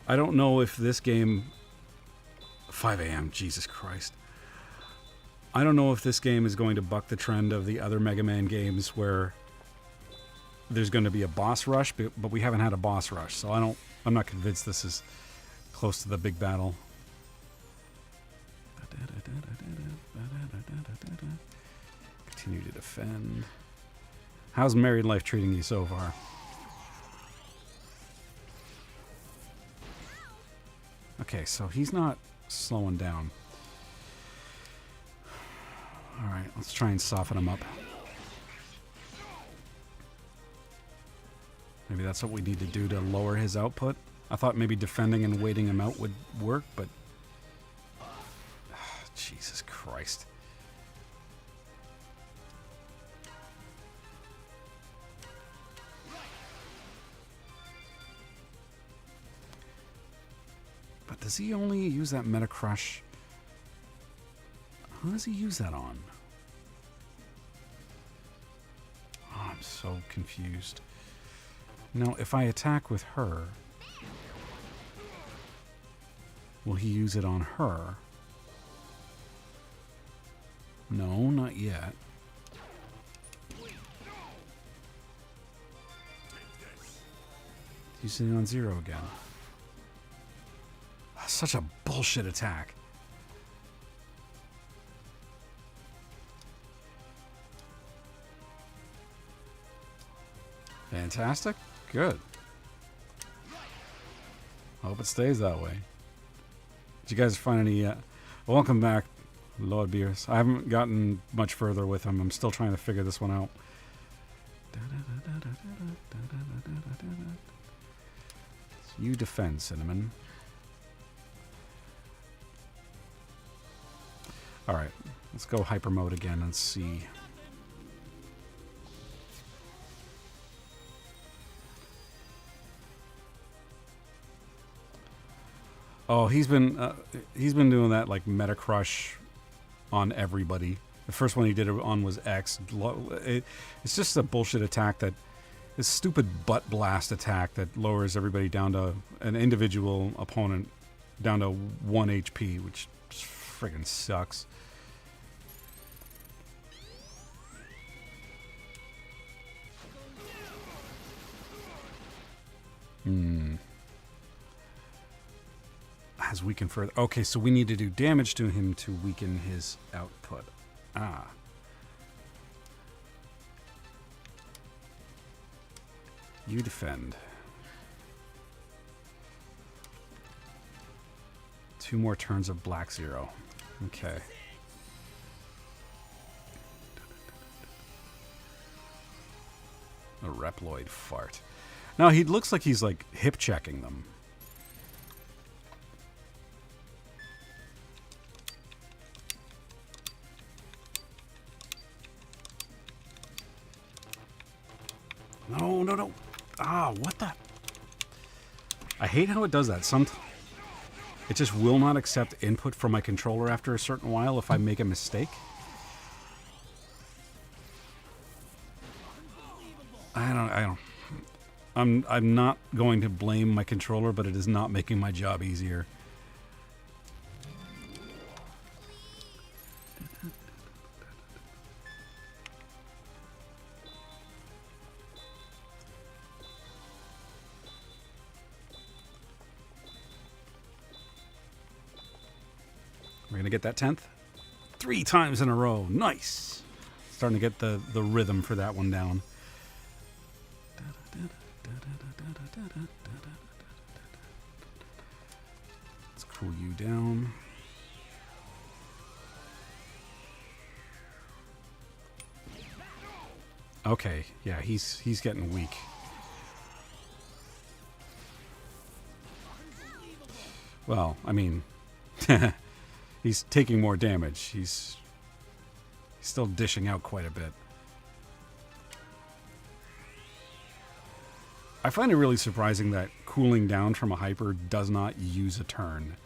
I don't know if this game... 5 a.m., Jesus Christ. I don't know if this game is going to buck the trend of the other Mega Man games where there's going to be a boss rush, but we haven't had a boss rush, so I'm not convinced this is close to the big battle. Continue to defend. How's married life treating you so far? Okay, so he's not slowing down. Alright, let's try and soften him up. Maybe that's what we need to do to lower his output. I thought maybe defending and waiting him out would work, but... Jesus Christ. But does he only use that Meta Crush? Who does he use that on? Oh, I'm so confused. Now, if I attack with her, will he use it on her? No, not yet. Using it on Zero again. Such a bullshit attack. Fantastic. Good. I hope it stays that way. Did you guys find any... welcome back, Lord Beers. I haven't gotten much further with him. I'm still trying to figure this one out. You defend, Cinnamon. Alright, let's go hyper mode again and see. Oh, he's been doing that like Meta Crush on everybody. The first one he did it on was X. It's just a bullshit attack, that this stupid butt blast attack that lowers everybody down to an individual opponent down to 1 HP, which friggin' sucks. Has weakened further. Okay, so we need to do damage to him to weaken his output. Ah. You defend. 2 more turns of Black Zero. Okay. A Reploid fart. Now, he looks like he's, like, hip-checking them. No, no, no. Ah, what the... I hate how it does that. It just will not accept input from my controller after a certain while if I make a mistake. I'm not going to blame my controller, but it is not making my job easier. We're going to get that 10th. 3 times in a row. Nice. Starting to get the rhythm for that one down. Let's cool you down. Okay, yeah, he's getting weak. Well, I mean, he's taking more damage. He's still dishing out quite a bit. I find it really surprising that cooling down from a hyper does not use a turn.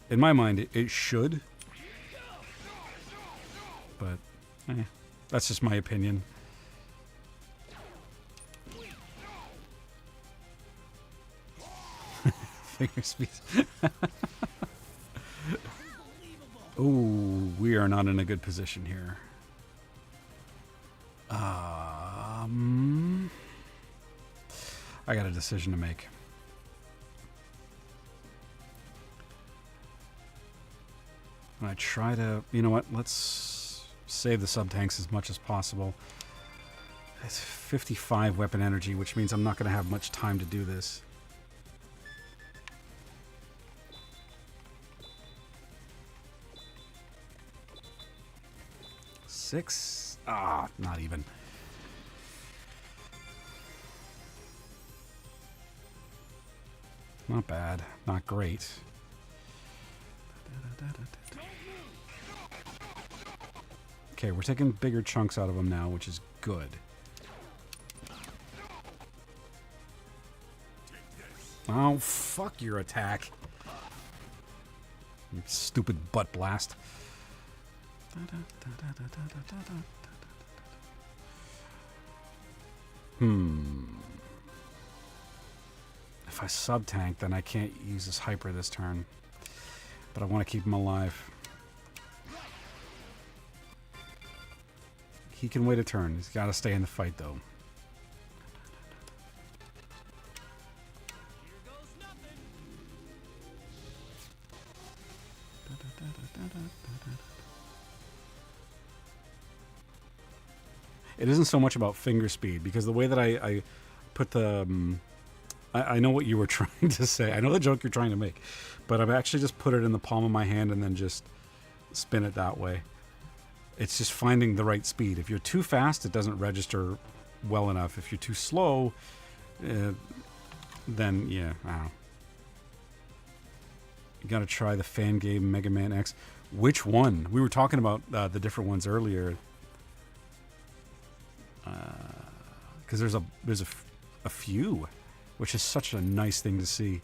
In my mind, it should. but that's just my opinion. Finger speed. Ooh, we are not in a good position here. I got a decision to make. I try to, you know what, let's save the sub-tanks as much as possible. It's 55 weapon energy, which means I'm not going to have much time to do this. Six? Ah, not even. Not bad. Not great. Okay, we're taking bigger chunks out of them now, which is good. Oh, fuck your attack. You stupid butt blast. If I sub-tank, then I can't use this hyper this turn. But I want to keep him alive. He can wait a turn. He's got to stay in the fight, though. It isn't so much about finger speed, because the way that I put the... I know what you were trying to say. I know the joke you're trying to make. But I've actually just put it in the palm of my hand and then just spin it that way. It's just finding the right speed. If you're too fast, it doesn't register well enough. If you're too slow, then, yeah, I don't know. You gotta try the fan game Mega Man X. Which one? We were talking about the different ones earlier. Because there's a few, which is such a nice thing to see.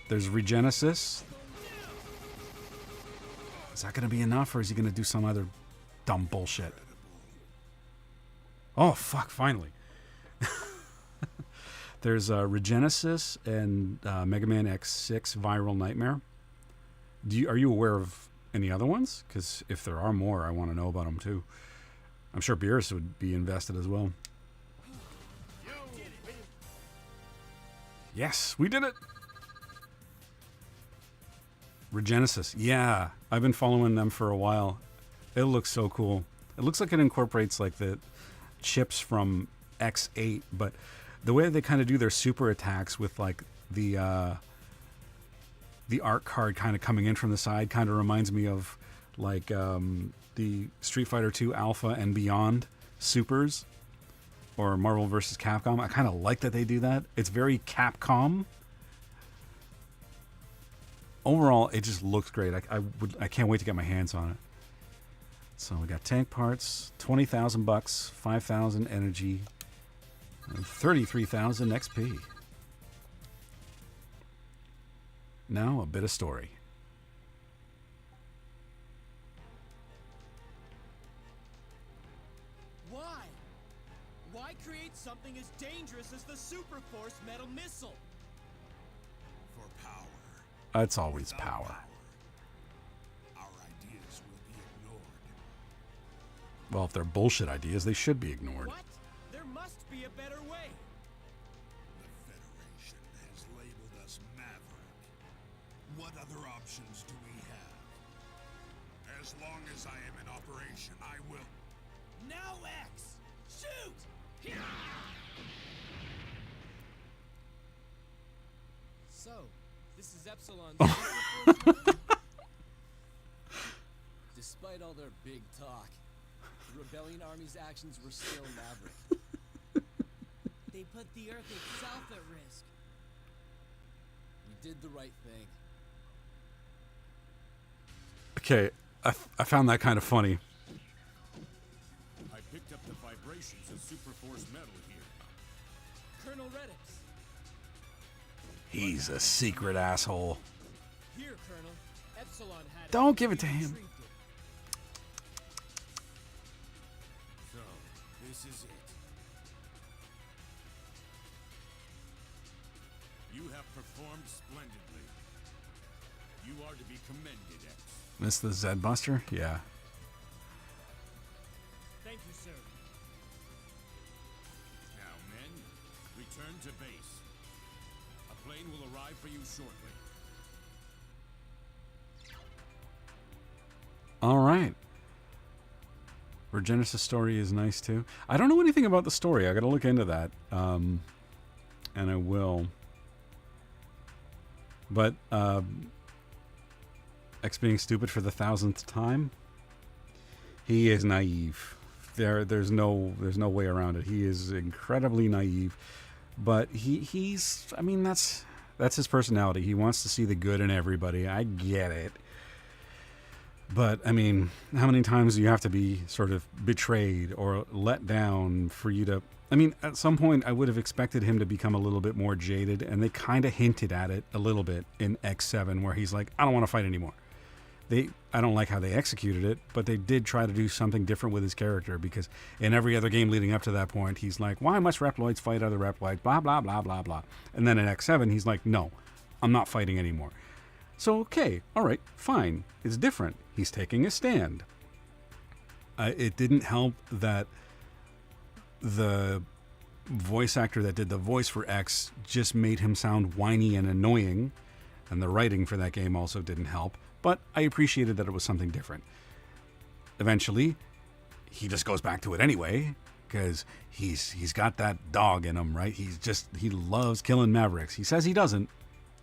There's Regenesis. Is that going to be enough, or is he going to do some other dumb bullshit? Oh, fuck, finally. There's Regenesis and Mega Man X6 Viral Nightmare. Are you aware of any other ones? Because if there are more, I want to know about them too. I'm sure Beerus would be invested as well. Yes, we did it! Regenesis. Yeah, I've been following them for a while. It looks so cool. It looks like it incorporates like the chips from X8, but the way they kind of do their super attacks with like the art card kind of coming in from the side kind of reminds me of like the Street Fighter 2 Alpha and Beyond supers or Marvel vs. Capcom. I kind of like that they do that. It's very Capcom. Overall, it just looks great. I can't wait to get my hands on it. So we got tank parts, 20,000 bucks, 5,000 energy, and 33,000 XP. Now a bit of story. Why? Why create something as dangerous as the Super Force metal missile? For power. It's always power. Our ideas will be ignored. Well, if they're bullshit ideas, they should be ignored. What? There must be a better way. The Federation has labeled us Maverick. What other options do we have? As long as I am in operation, I will... Now X! Shoot! So, this is Epsilon's Despite all their big talk, the Rebellion Army's actions were still maverick. They put the Earth itself at risk. We did the right thing. Okay, I found that kind of funny. I picked up the vibrations of Super Force metal here. Colonel Reddix. He's a secret asshole. Here, Colonel. Epsilon had Don't give it to him. retrieved it. This is it. You have performed splendidly. You are to be commended, X. This the Zed Buster? Yeah. Thank you, sir. Now, men, return to base. A plane will arrive for you shortly. All right. Regenesis story is nice too. I don't know anything about the story. I got to look into that, and I will. But X being stupid for the 1,000th time. He is naive. There's no way around it. He is incredibly naive, but he's. I mean, that's his personality. He wants to see the good in everybody. I get it. But, I mean, how many times do you have to be sort of betrayed or let down for you to... I mean, at some point, I would have expected him to become a little bit more jaded, and they kind of hinted at it a little bit in X7, where he's like, I don't want to fight anymore. I don't like how they executed it, but they did try to do something different with his character, because in every other game leading up to that point, he's like, why must Reploids fight other Reploids, blah, blah, blah, blah, blah. And then in X7, he's like, no, I'm not fighting anymore. So, okay, all right, fine. It's different. He's taking a stand. It didn't help that the voice actor that did the voice for X just made him sound whiny and annoying, and the writing for that game also didn't help, but I appreciated that it was something different. Eventually, he just goes back to it anyway, because he's got that dog in him, right? He loves killing Mavericks. He says he doesn't,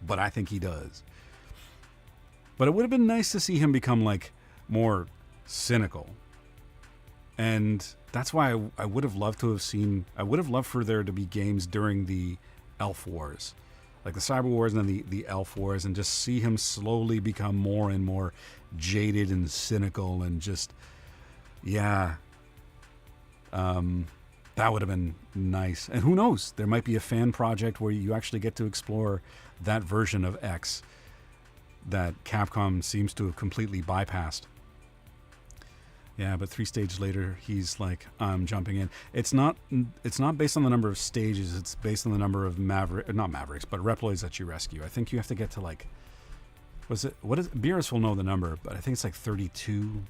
but I think he does. But it would have been nice to see him become, like, more cynical. And that's why I would have loved to have seen... I would have loved for there to be games during the Elf Wars. Like the Cyber Wars and then the Elf Wars. And just see him slowly become more and more jaded and cynical and just... Yeah. That would have been nice. And who knows? There might be a fan project where you actually get to explore that version of X that Capcom seems to have completely bypassed. Yeah, but 3 stages later, he's like, I'm jumping in. It's not based on the number of stages. It's based on the number of not Mavericks, but Reploids that you rescue. I think you have to get to like, Beerus will know the number, but I think it's like 32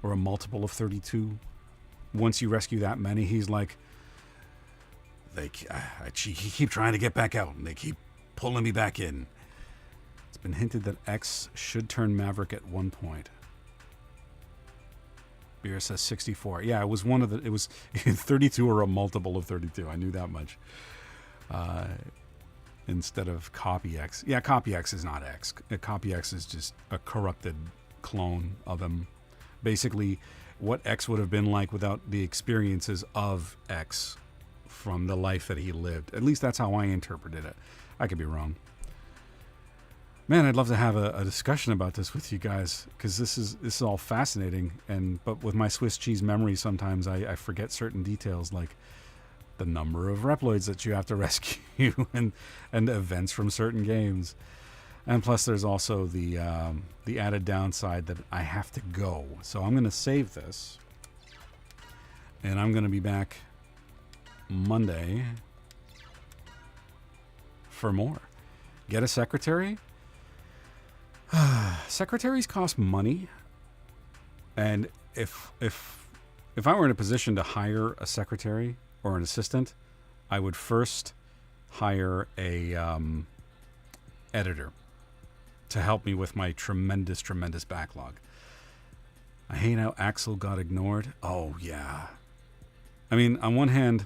or a multiple of 32. Once you rescue that many, he's like, I keep trying to get back out, and they keep pulling me back in. It's been hinted that X should turn Maverick at one point. Beer says 64. Yeah, it was it was 32 or a multiple of 32. I knew that much. Instead of Copy X. Yeah, Copy X is not X. Copy X is just a corrupted clone of him. Basically, what X would have been like without the experiences of X from the life that he lived. At least that's how I interpreted it. I could be wrong. Man, I'd love to have a discussion about this with you guys, because this is all fascinating. But with my Swiss cheese memory, sometimes I forget certain details, like the number of Reploids that you have to rescue and events from certain games. And plus, there's also the added downside that I have to go. So I'm going to save this, and I'm going to be back Monday for more. Get a secretary. Secretaries cost money, and if I were in a position to hire a secretary or an assistant, I would first hire a editor to help me with my tremendous backlog. I hate how Axel got ignored. Oh yeah, I mean, on one hand,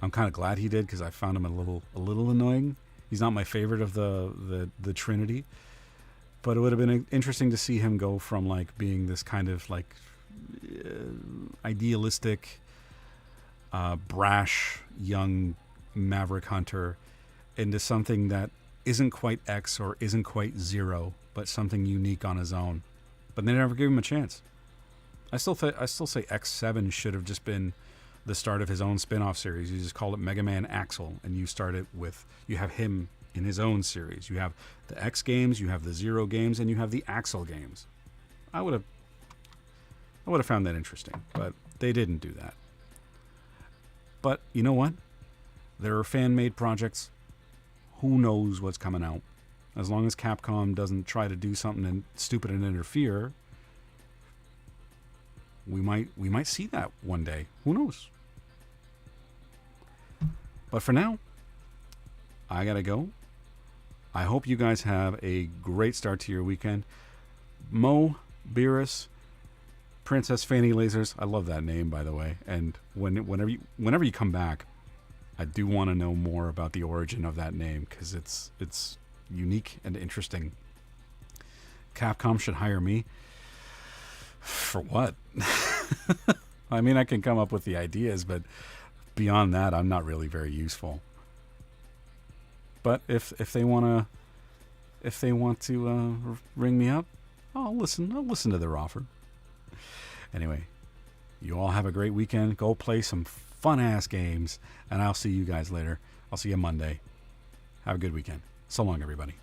I'm kind of glad he did, because I found him a little annoying. He's not my favorite of the Trinity. But it would have been interesting to see him go from like being this kind of like idealistic, brash young maverick hunter into something that isn't quite X or isn't quite Zero, but something unique on his own. But they never gave him a chance. I still say X7 should have just been the start of his own spin-off series. You just call it Mega Man Axel, and you start it with, you have him in his own series. You have the X games, you have the Zero games, and you have the Axel games. I would have found that interesting, but they didn't do that. But you know what? There are fan-made projects. Who knows what's coming out? As long as Capcom doesn't try to do something stupid and interfere, we might see that one day. Who knows? But for now, I gotta go. I hope you guys have a great start to your weekend. Mo, Beerus, Princess Fanny Lasers. I love that name, by the way. And whenever you come back, I do want to know more about the origin of that name, because it's unique and interesting. Capcom should hire me. For what? I mean, I can come up with the ideas, but beyond that, I'm not really very useful. But if they want to ring me up, I'll listen to their offer. Anyway, you all have a great weekend. Go play some fun-ass games, and I'll see you guys later. I'll see you Monday. Have a good weekend. So long, everybody.